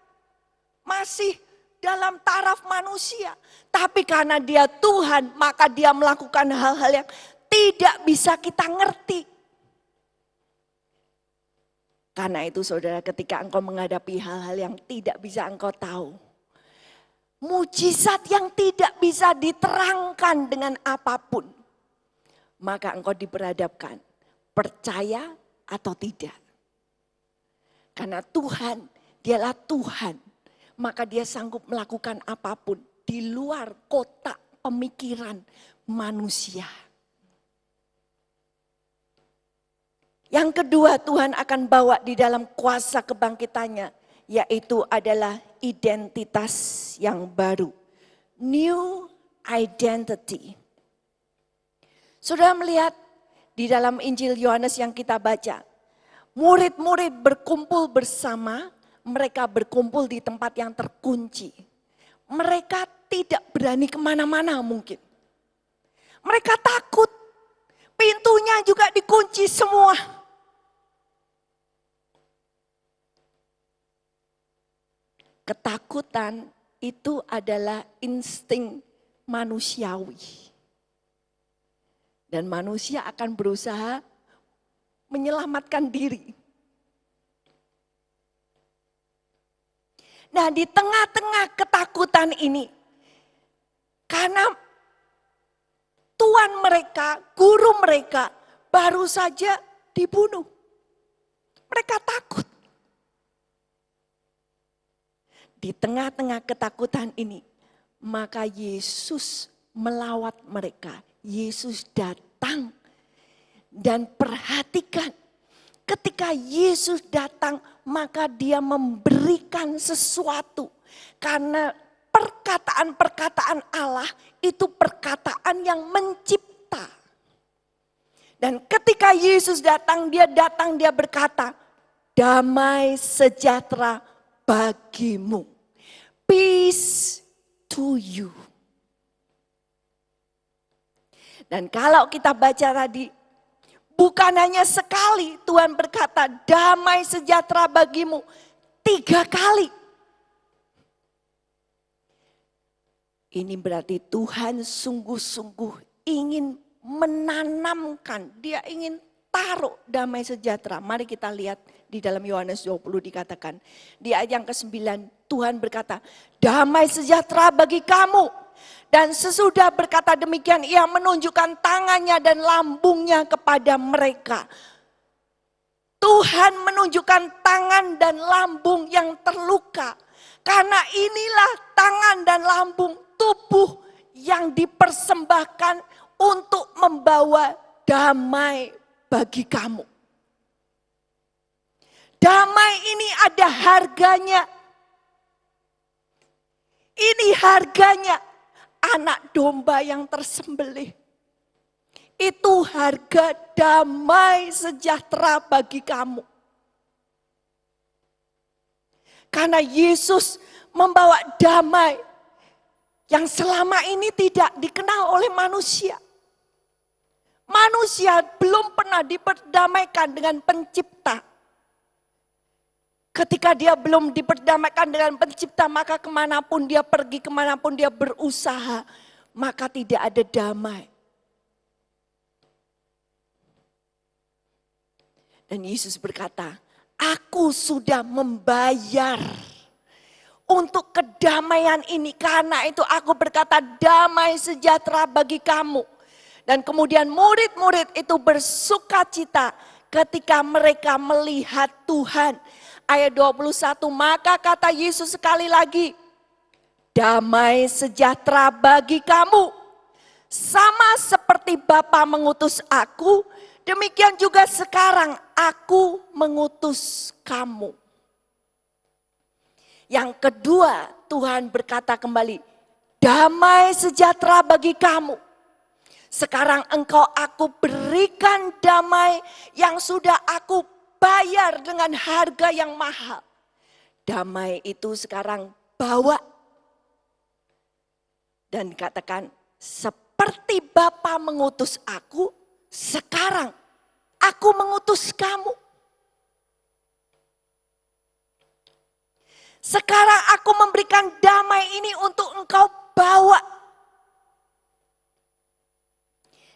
Masih dalam taraf manusia. Tapi karena dia Tuhan, maka dia melakukan hal-hal yang tidak bisa kita ngerti. Karena itu saudara, ketika engkau menghadapi hal-hal yang tidak bisa engkau tahu. Mujizat yang tidak bisa diterangkan dengan apapun. Maka engkau diperhadapkan, percaya atau tidak. Karena Tuhan, dialah Tuhan. Maka dia sanggup melakukan apapun di luar kotak pemikiran manusia. Yang kedua Tuhan akan bawa di dalam kuasa kebangkitannya, yaitu adalah identitas yang baru. New identity. Sudah melihat di dalam Injil Yohanes yang kita baca, murid-murid berkumpul bersama, mereka berkumpul di tempat yang terkunci. Mereka tidak berani kemana-mana mungkin. Mereka takut, pintunya juga dikunci semua. Ketakutan itu adalah insting manusiawi. Dan manusia akan berusaha menyelamatkan diri. Nah, di tengah-tengah ketakutan ini, karena tuan mereka, guru mereka baru saja dibunuh. Mereka takut. Di tengah-tengah ketakutan ini, maka Yesus melawat mereka. Yesus datang dan perhatikan. Ketika Yesus datang, maka dia memberikan sesuatu. Karena perkataan-perkataan Allah itu perkataan yang mencipta. Dan ketika Yesus datang, dia berkata, damai sejahtera bagimu. Peace to you. Dan kalau kita baca tadi, bukan hanya sekali Tuhan berkata damai sejahtera bagimu, 3 kali. Ini berarti Tuhan sungguh-sungguh ingin menanamkan, dia ingin taruh damai sejahtera. Mari kita lihat di dalam Yohanes 20 dikatakan. Di ayat yang ke-9 Tuhan berkata, damai sejahtera bagi kamu. Dan sesudah berkata demikian, ia menunjukkan tangannya dan lambungnya kepada mereka. Tuhan menunjukkan tangan dan lambung yang terluka. Karena inilah tangan dan lambung tubuh yang dipersembahkan untuk membawa damai bagi kamu. Damai ini ada harganya. Ini harganya. Anak domba yang tersembelih. Itu harga damai sejahtera bagi kamu. Karena Yesus membawa damai yang selama ini tidak dikenal oleh manusia. Manusia belum pernah diperdamaikan dengan pencipta. Ketika dia belum diperdamaikan dengan pencipta, maka kemanapun dia pergi, kemanapun dia berusaha, maka tidak ada damai. Dan Yesus berkata, aku sudah membayar untuk kedamaian ini. Karena itu aku berkata damai sejahtera bagi kamu. Dan kemudian murid-murid itu bersukacita ketika mereka melihat Tuhan. Ayat 21, maka kata Yesus sekali lagi, damai sejahtera bagi kamu. Sama seperti Bapa mengutus aku, demikian juga sekarang aku mengutus kamu. Yang kedua, Tuhan berkata kembali, damai sejahtera bagi kamu. Sekarang engkau aku berikan damai yang sudah aku bayar dengan harga yang mahal. Damai itu sekarang bawa. Dan dikatakan, seperti Bapa mengutus aku, sekarang aku mengutus kamu. Sekarang aku memberikan damai ini untuk engkau bawa.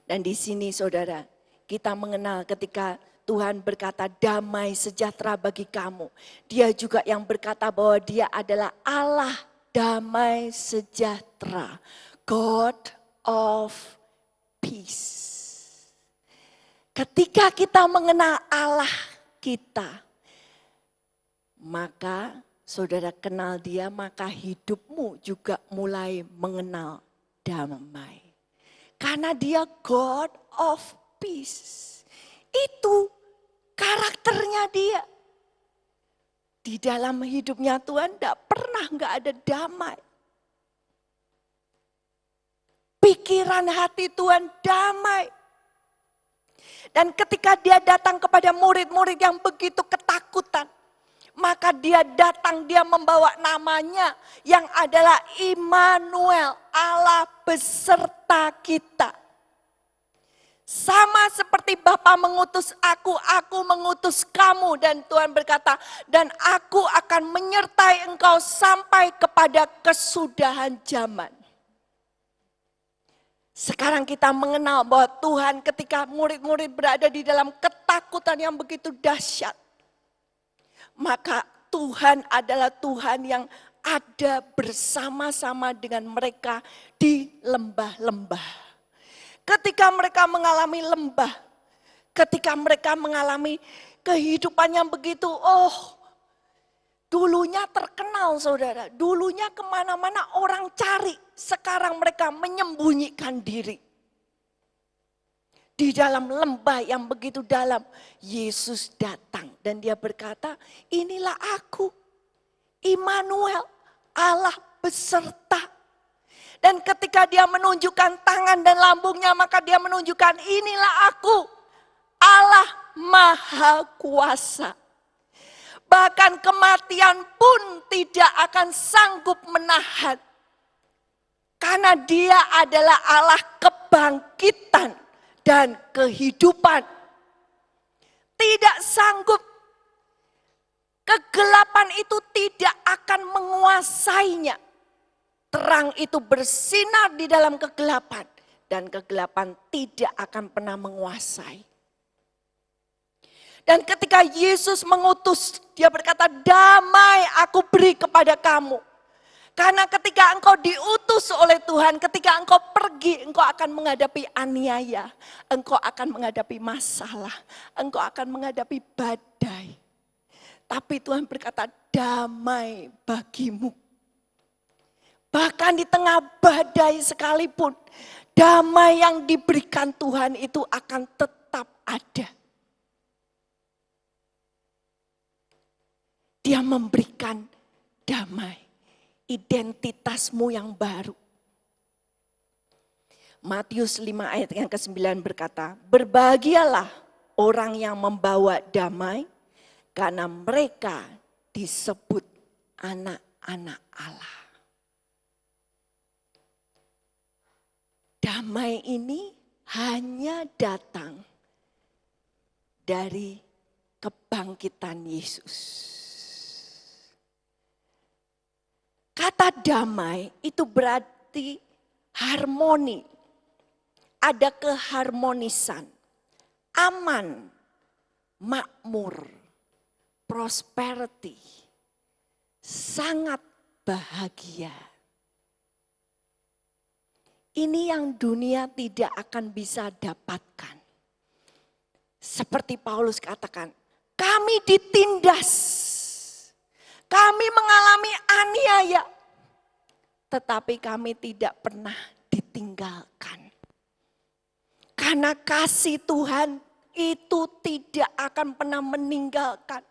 Dan di sini saudara, kita mengenal ketika Tuhan berkata damai sejahtera bagi kamu. Dia juga yang berkata bahwa dia adalah Allah damai sejahtera. God of peace. Ketika kita mengenal Allah kita, maka saudara kenal dia, maka hidupmu juga mulai mengenal damai. Karena dia God of peace. Itu karakternya dia. Di dalam hidupnya Tuhan tidak pernah nggak ada damai. Pikiran hati Tuhan damai. Dan ketika dia datang kepada murid-murid yang begitu ketakutan, maka dia datang, dia membawa namanya yang adalah Immanuel, Allah beserta kita. Sama seperti Bapa mengutus aku mengutus kamu. Dan Tuhan berkata, dan aku akan menyertai engkau sampai kepada kesudahan zaman. Sekarang kita mengenal bahwa Tuhan ketika murid-murid berada di dalam ketakutan yang begitu dahsyat. Maka Tuhan adalah Tuhan yang ada bersama-sama dengan mereka di lembah-lembah. Ketika mereka mengalami lembah, ketika mereka mengalami kehidupan yang begitu, dulunya terkenal saudara, dulunya kemana-mana orang cari, sekarang mereka menyembunyikan diri. Di dalam lembah yang begitu dalam, Yesus datang dan dia berkata, inilah aku, Immanuel, Allah beserta. Dan ketika dia menunjukkan tangan dan lambungnya, maka dia menunjukkan inilah aku, Allah Maha Kuasa. Bahkan kematian pun tidak akan sanggup menahan. Karena dia adalah Allah kebangkitan dan kehidupan. Tidak sanggup. Kegelapan itu tidak akan menguasainya. Terang itu bersinar di dalam kegelapan. Dan kegelapan tidak akan pernah menguasai. Dan ketika Yesus mengutus, dia berkata, damai aku beri kepada kamu. Karena ketika engkau diutus oleh Tuhan, ketika engkau pergi, engkau akan menghadapi aniaya. Engkau akan menghadapi masalah. Engkau akan menghadapi badai. Tapi Tuhan berkata, damai bagimu. Bahkan di tengah badai sekalipun, damai yang diberikan Tuhan itu akan tetap ada. Dia memberikan damai, identitasmu yang baru. Matius 5 ayat yang ke-9 berkata, berbahagialah orang yang membawa damai, karena mereka disebut anak-anak Allah. Damai ini hanya datang dari kebangkitan Yesus. Kata damai itu berarti harmoni. Ada keharmonisan, aman, makmur, prosperity, sangat bahagia. Ini yang dunia tidak akan bisa dapatkan. Seperti Paulus katakan, kami ditindas, kami mengalami aniaya, tetapi kami tidak pernah ditinggalkan. Karena kasih Tuhan itu tidak akan pernah meninggalkan.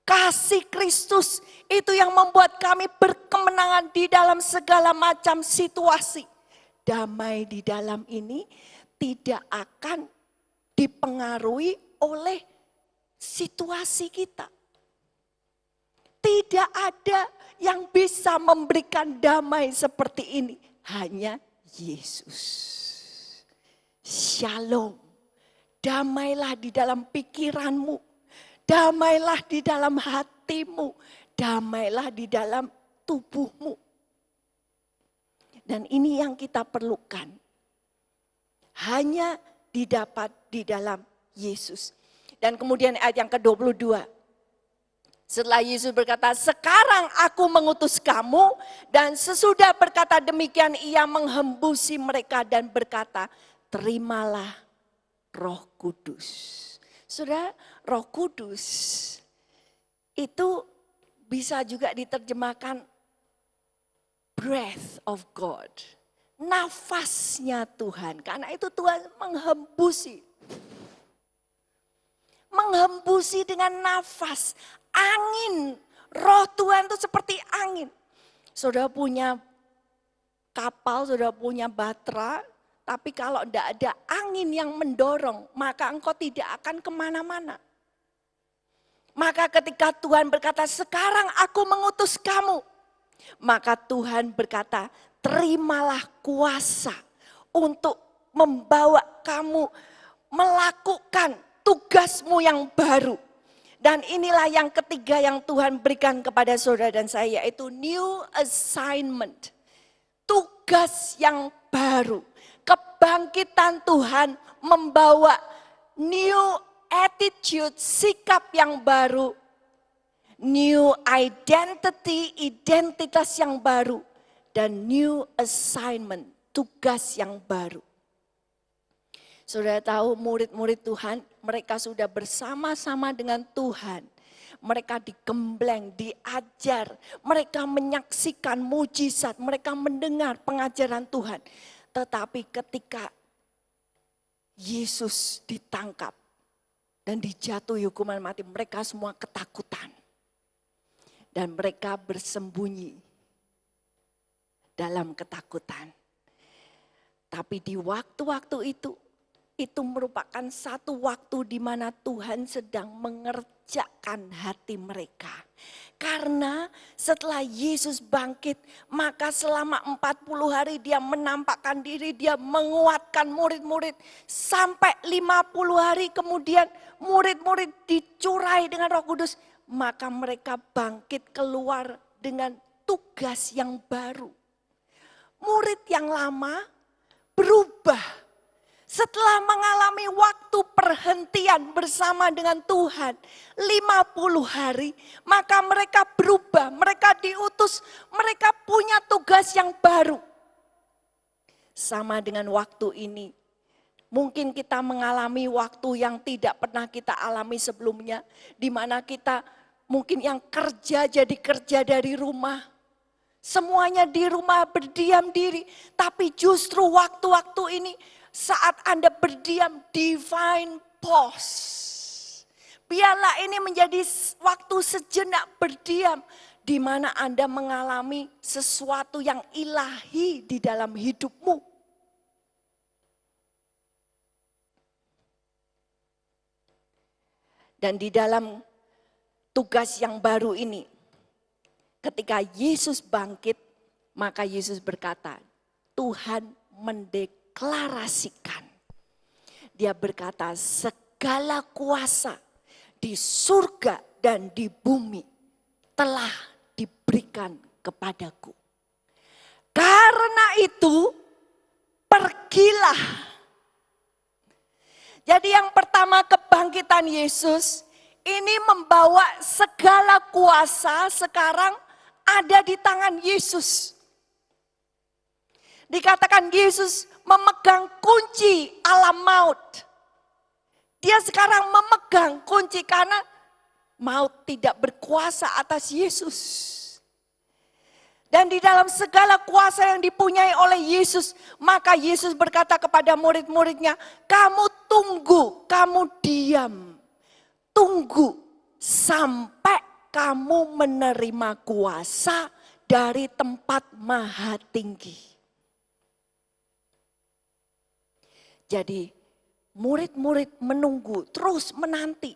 Kasih Kristus itu yang membuat kami berkemenangan di dalam segala macam situasi. Damai di dalam ini tidak akan dipengaruhi oleh situasi kita. Tidak ada yang bisa memberikan damai seperti ini. Hanya Yesus. Shalom. Damailah di dalam pikiranmu. Damailah di dalam hatimu. Damailah di dalam tubuhmu. Dan ini yang kita perlukan. Hanya didapat di dalam Yesus. Dan kemudian ayat yang ke-22. Setelah Yesus berkata, sekarang aku mengutus kamu. Dan sesudah berkata demikian, ia menghembusi mereka dan berkata, terimalah Roh Kudus. Saudara, Roh Kudus itu bisa juga diterjemahkan breath of God. Nafasnya Tuhan. Karena itu Tuhan menghembusi. Menghembusi dengan nafas. Angin. Roh Tuhan itu seperti angin. Saudara punya kapal, saudara punya batra. Tapi kalau tidak ada angin yang mendorong, maka engkau tidak akan kemana-mana. Maka ketika Tuhan berkata, sekarang aku mengutus kamu. Maka Tuhan berkata, terimalah kuasa untuk membawa kamu melakukan tugasmu yang baru. Dan inilah yang ketiga yang Tuhan berikan kepada saudara dan saya, yaitu new assignment. Tugas yang baru. Kebangkitan Tuhan membawa new attitude, sikap yang baru. New identity, identitas yang baru. Dan new assignment, tugas yang baru. Saudara tahu murid-murid Tuhan, mereka sudah bersama-sama dengan Tuhan. Mereka digembleng, diajar, mereka menyaksikan mujizat, mereka mendengar pengajaran Tuhan. Tetapi ketika Yesus ditangkap dan dijatuhi hukuman mati, mereka semua ketakutan. Dan mereka bersembunyi dalam ketakutan. Tapi di waktu-waktu itu merupakan satu waktu di mana Tuhan sedang mengerjakan hati mereka. Karena setelah Yesus bangkit, maka selama 40 hari dia menampakkan diri, dia menguatkan murid-murid. Sampai 50 hari kemudian murid-murid dicurai dengan Roh Kudus. Maka mereka bangkit keluar dengan tugas yang baru. Murid yang lama berubah. Setelah mengalami waktu perhentian bersama dengan Tuhan 50 hari, maka mereka berubah, mereka diutus, mereka punya tugas yang baru. Sama dengan waktu ini, mungkin kita mengalami waktu yang tidak pernah kita alami sebelumnya, di mana kita mungkin yang kerja jadi kerja dari rumah. Semuanya di rumah berdiam diri, tapi justru waktu-waktu ini saat Anda berdiam, divine pause. Biarlah ini menjadi waktu sejenak berdiam, di mana Anda mengalami sesuatu yang ilahi di dalam hidupmu. Dan di dalam tugas yang baru ini, ketika Yesus bangkit, maka Yesus berkata, Tuhan mendeklarasikan. Dia berkata, segala kuasa di surga dan di bumi telah diberikan kepadaku. Karena itu, pergilah. Jadi yang pertama, kebangkitan Yesus ini membawa segala kuasa sekarang ada di tangan Yesus. Dikatakan Yesus memegang kunci alam maut. Dia sekarang memegang kunci karena maut tidak berkuasa atas Yesus. Dan di dalam segala kuasa yang dipunyai oleh Yesus, maka Yesus berkata kepada murid-muridnya, kamu tunggu, kamu diam. Tunggu sampai kamu menerima kuasa dari tempat maha tinggi. Jadi murid-murid menunggu, terus menanti.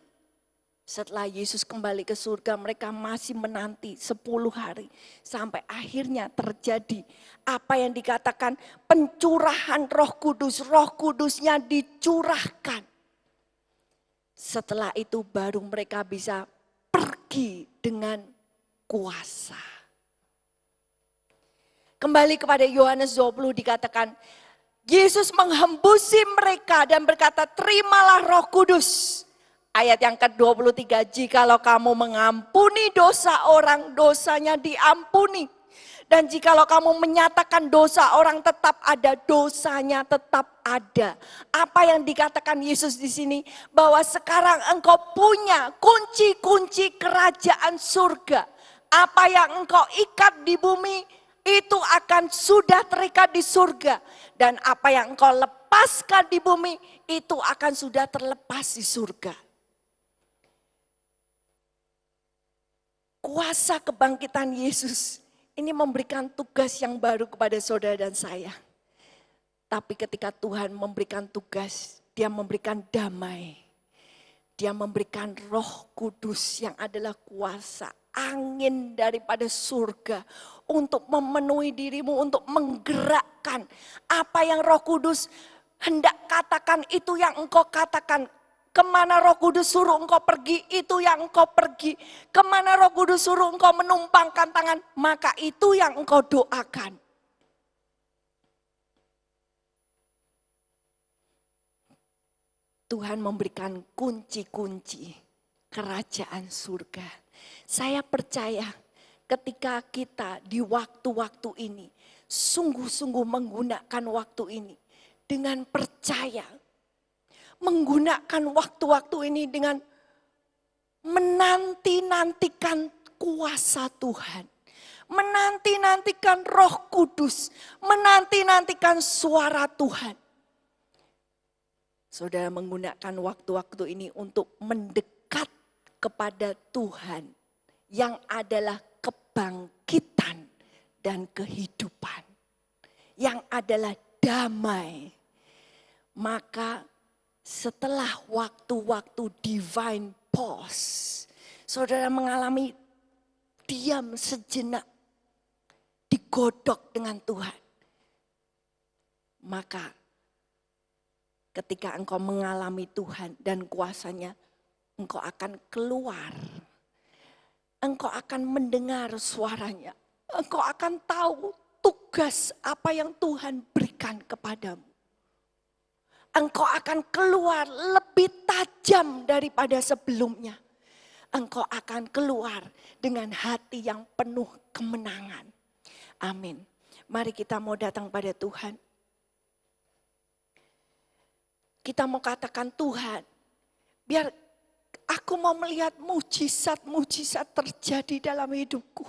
Setelah Yesus kembali ke surga, mereka masih menanti 10 hari. Sampai akhirnya terjadi apa yang dikatakan pencurahan Roh Kudus. Roh Kudusnya dicurahkan. Setelah itu baru mereka bisa pergi dengan kuasa. Kembali kepada Yohanes 20 dikatakan, Yesus menghembusi mereka dan berkata, terimalah Roh Kudus. Ayat yang ke-23, jikalau kamu mengampuni dosa orang, dosanya diampuni. Dan jikalau kamu menyatakan dosa orang tetap ada, dosanya tetap ada. Apa yang dikatakan Yesus di sini? Bahwa sekarang engkau punya kunci-kunci kerajaan surga. Apa yang engkau ikat di bumi, itu akan sudah terikat di surga. Dan apa yang engkau lepaskan di bumi, itu akan sudah terlepas di surga. Kuasa kebangkitan Yesus ini memberikan tugas yang baru kepada saudara dan saya. Tapi ketika Tuhan memberikan tugas, Dia memberikan damai. Dia memberikan Roh Kudus yang adalah kuasa, angin daripada surga untuk memenuhi dirimu, untuk menggerakkan apa yang Roh Kudus hendak katakan itu yang engkau katakan. Kemana Roh Kudus suruh engkau pergi, itu yang engkau pergi. Kemana Roh Kudus suruh engkau menumpangkan tangan, maka itu yang engkau doakan. Tuhan memberikan kunci-kunci kerajaan surga. Saya percaya ketika kita di waktu-waktu ini sungguh-sungguh menggunakan waktu ini dengan percaya, menggunakan waktu-waktu ini dengan menanti-nantikan kuasa Tuhan, menanti-nantikan Roh Kudus, menanti-nantikan suara Tuhan. Saudara menggunakan waktu-waktu ini untuk mendekat kepada Tuhan yang adalah kebangkitan dan kehidupan, yang adalah damai. Maka setelah waktu-waktu divine pause, saudara mengalami diam sejenak, digodok dengan Tuhan. Maka ketika engkau mengalami Tuhan dan kuasanya, engkau akan keluar. Engkau akan mendengar suaranya. Engkau akan tahu tugas apa yang Tuhan berikan kepadamu. Engkau akan keluar lebih tajam daripada sebelumnya. Engkau akan keluar dengan hati yang penuh kemenangan. Amin. Mari kita mau datang pada Tuhan. Kita mau katakan, Tuhan, biar aku mau melihat mujizat-mujizat terjadi dalam hidupku.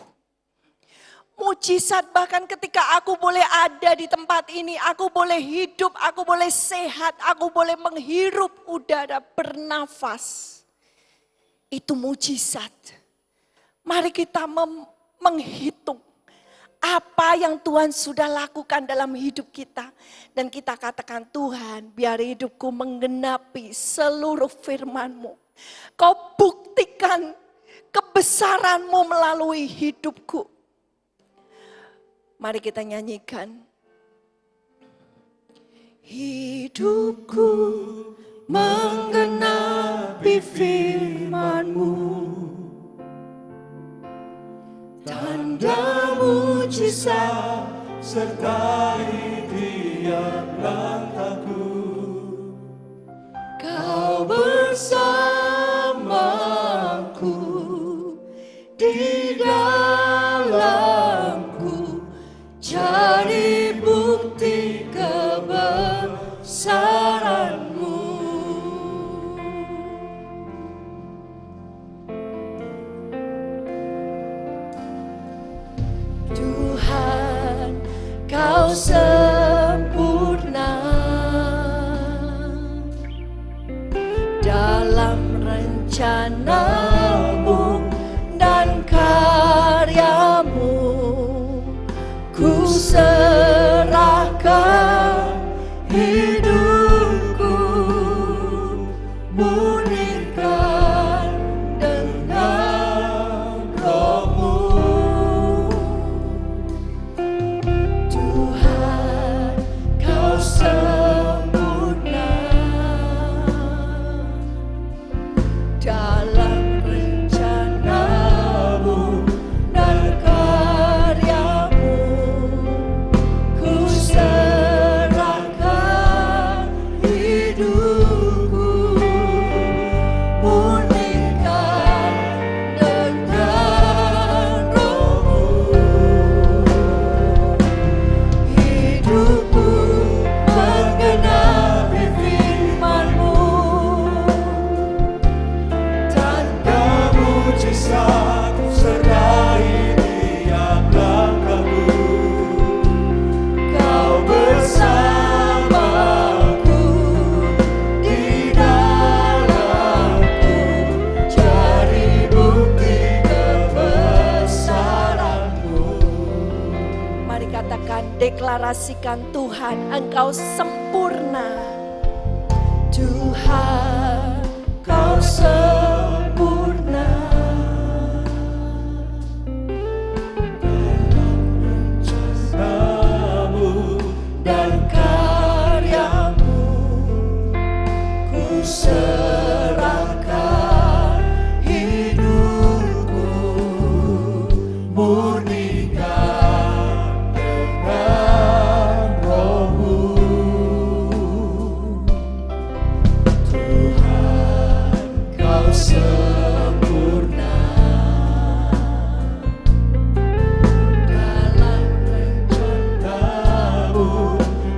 Mujizat bahkan ketika aku boleh ada di tempat ini, aku boleh hidup, aku boleh sehat, aku boleh menghirup udara, bernafas. Itu mujizat. Mari kita menghitung apa yang Tuhan sudah lakukan dalam hidup kita. Dan kita katakan, Tuhan, biar hidupku menggenapi seluruh firman-Mu. Kau buktikan kebesaran-Mu melalui hidupku. Mari kita nyanyikan. Hidupku menggenapi firman-Mu. Tanda mujizat sertai tiap langkahku. Kau bersamaku di dalamku, jadi bukti kebesaran-Mu. Tuhan, Kau sempurna dalam rencana-Mu dan karya-Mu. Ku serahkan hidupku, murnikan dengan Roh-Mu. Tuhan, Kau sempurna dalam rencana-Mu dan karya-Mu. Ku serahkan hidupku, murnikan dengan Roh-Mu. Hidupku menggenapi firman-Mu. Tanda mujizat sertai tiap langkahku. Kau bersamaku di dalamku, jadi bukti kebesaran-Mu. Mari katakan, deklarasikan, Tuhan, Engkau sempurna. Tuhan, Kau sempurna Namu dan karya-Mu. sempurna dalam rencanamu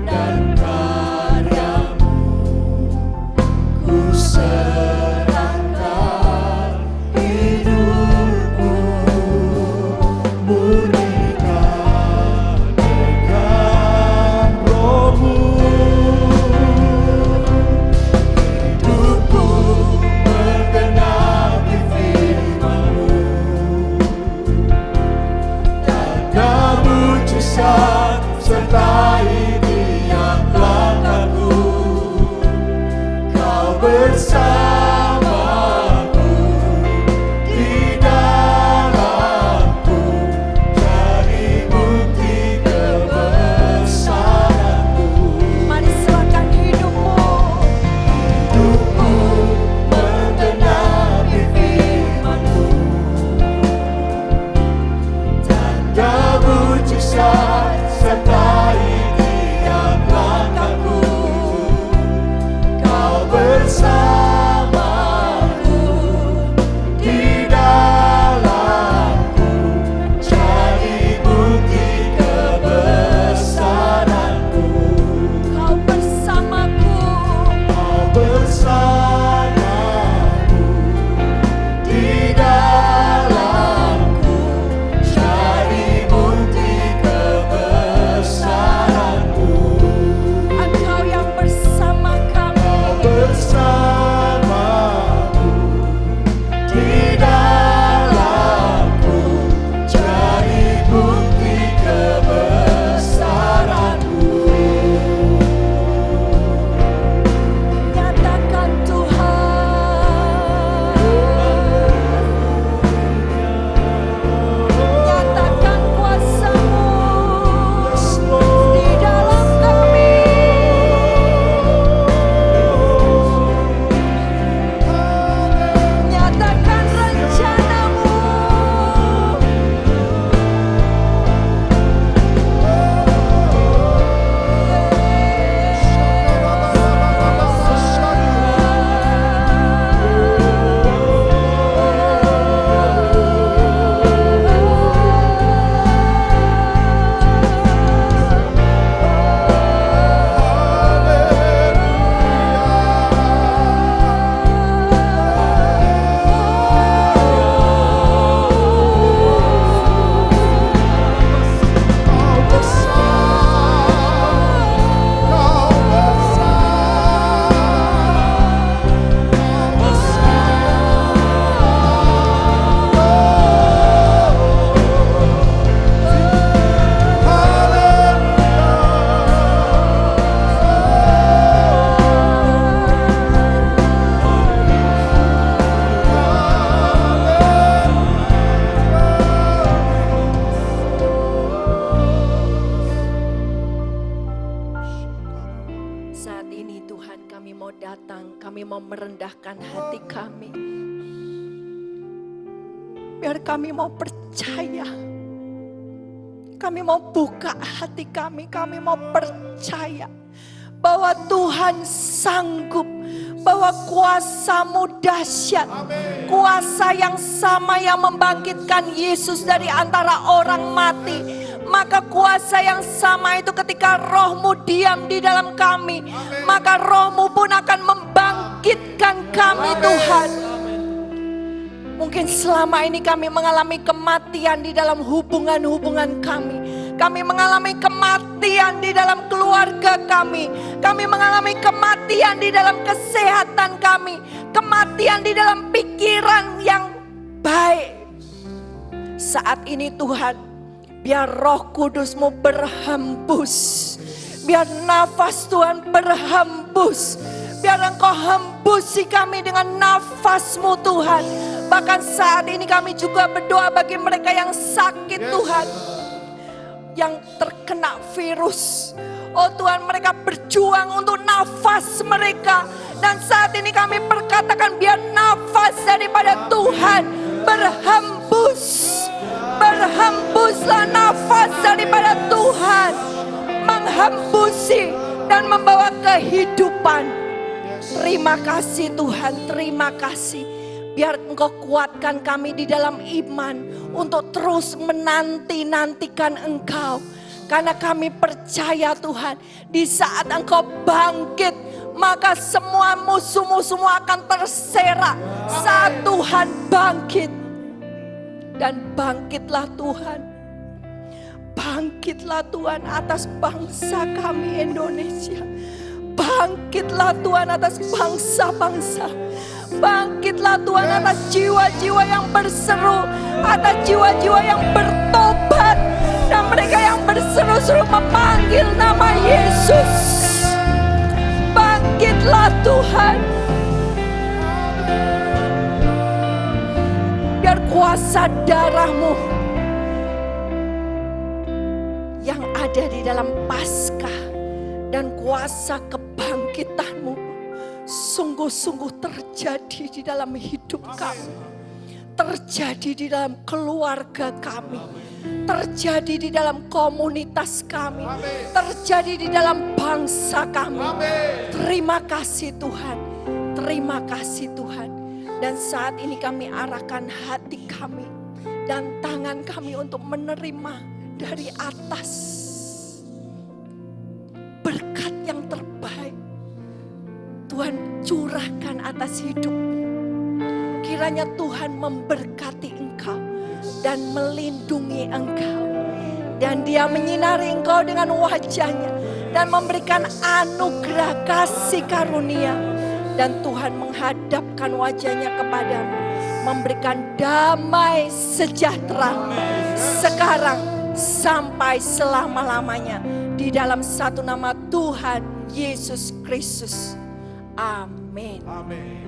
dan karyamu. Ku serahkan hidupku, murnikan dengan rohmu. Hidupku menggenapi firman-Mu, tanda mujizat sertai tiap langkahku. Kau bersamaku, di dalamku, jadi bukti kebesaran-Mu. Mari serahkan hidupmu. Hidupku menggenapi firman-Mu, tanda mujizat sertai tiap langkahku. Kau bersamaku, di dalamku, jadi bukti kebesaran-Mu. Kau bersamaku. Kau bersamaku, di dalamku, jadi bukti kebesaran-Mu. Engkau yang bersama kami. Kau bersamaku, di dalamku, jadi bukti kebesaran-Mu. Nyatakan Tuhan. Nyatakan kuasa-Mu di dalam kami. Nyatakan rencana-Mu. Saat ini Tuhan, kami mau datang, kami mau merendahkan hati kami. Biar kami mau percaya. Kami mau buka hati kami mau percaya bahwa Tuhan sanggup, bahwa kuasa-Mu dahsyat. Kuasa yang sama yang membangkitkan Yesus dari antara orang mati. Maka kuasa yang sama itu ketika Roh-Mu diam di dalam kami, maka Roh-Mu pun akan membangkitkan kami, Tuhan. Mungkin selama ini kami mengalami kematian di dalam hubungan-hubungan kami. Kami mengalami kematian di dalam keluarga kami. Kami mengalami kematian di dalam kesehatan kami. Kematian di dalam pikiran yang baik. Saat ini Tuhan, biar Roh Kudus-Mu berhembus. Biar nafas Tuhan berhembus. Biar Engkau hembusi kami dengan nafas-Mu Tuhan. Bahkan saat ini kami juga berdoa bagi mereka yang sakit Tuhan. Yang terkena virus. Oh Tuhan, mereka berjuang untuk nafas mereka. Dan saat ini kami perkatakan biar nafas daripada Tuhan berhembus. Berhembuslah nafas daripada Tuhan. Menghembusi dan membawa kehidupan. Terima kasih Tuhan, terima kasih. Biar Engkau kuatkan kami di dalam iman untuk terus menanti-nantikan Engkau. Karena kami percaya Tuhan, di saat Engkau bangkit, maka semua musuh-musuhmu akan terserak saat Tuhan bangkit. Dan bangkitlah Tuhan. Bangkitlah Tuhan atas bangsa kami Indonesia. Bangkitlah Tuhan atas bangsa-bangsa. Bangkitlah Tuhan atas jiwa-jiwa yang berseru, atas jiwa-jiwa yang bertobat, dan mereka yang berseru-seru memanggil nama Yesus. Bangkitlah Tuhan. Biar kuasa darah-Mu yang ada di dalam Paskah dan kuasa kebangkitan-Mu sungguh-sungguh terjadi di dalam hidup kami, terjadi di dalam keluarga kami, terjadi di dalam komunitas kami, terjadi di dalam bangsa kami. Terima kasih Tuhan, terima kasih Tuhan. Dan saat ini kami arahkan hati kami dan tangan kami untuk menerima dari atas berkat yang terbaik. Tuhan curahkan atas hidup. Kiranya Tuhan memberkati engkau dan melindungi engkau. Dan Dia menyinari engkau dengan wajahnya dan memberikan anugerah kasih karunia. Dan Tuhan menghadapkan wajahnya kepadamu, memberikan damai sejahtera sekarang sampai selama-lamanya. Di dalam satu nama Tuhan Yesus Kristus. Amin. Amin.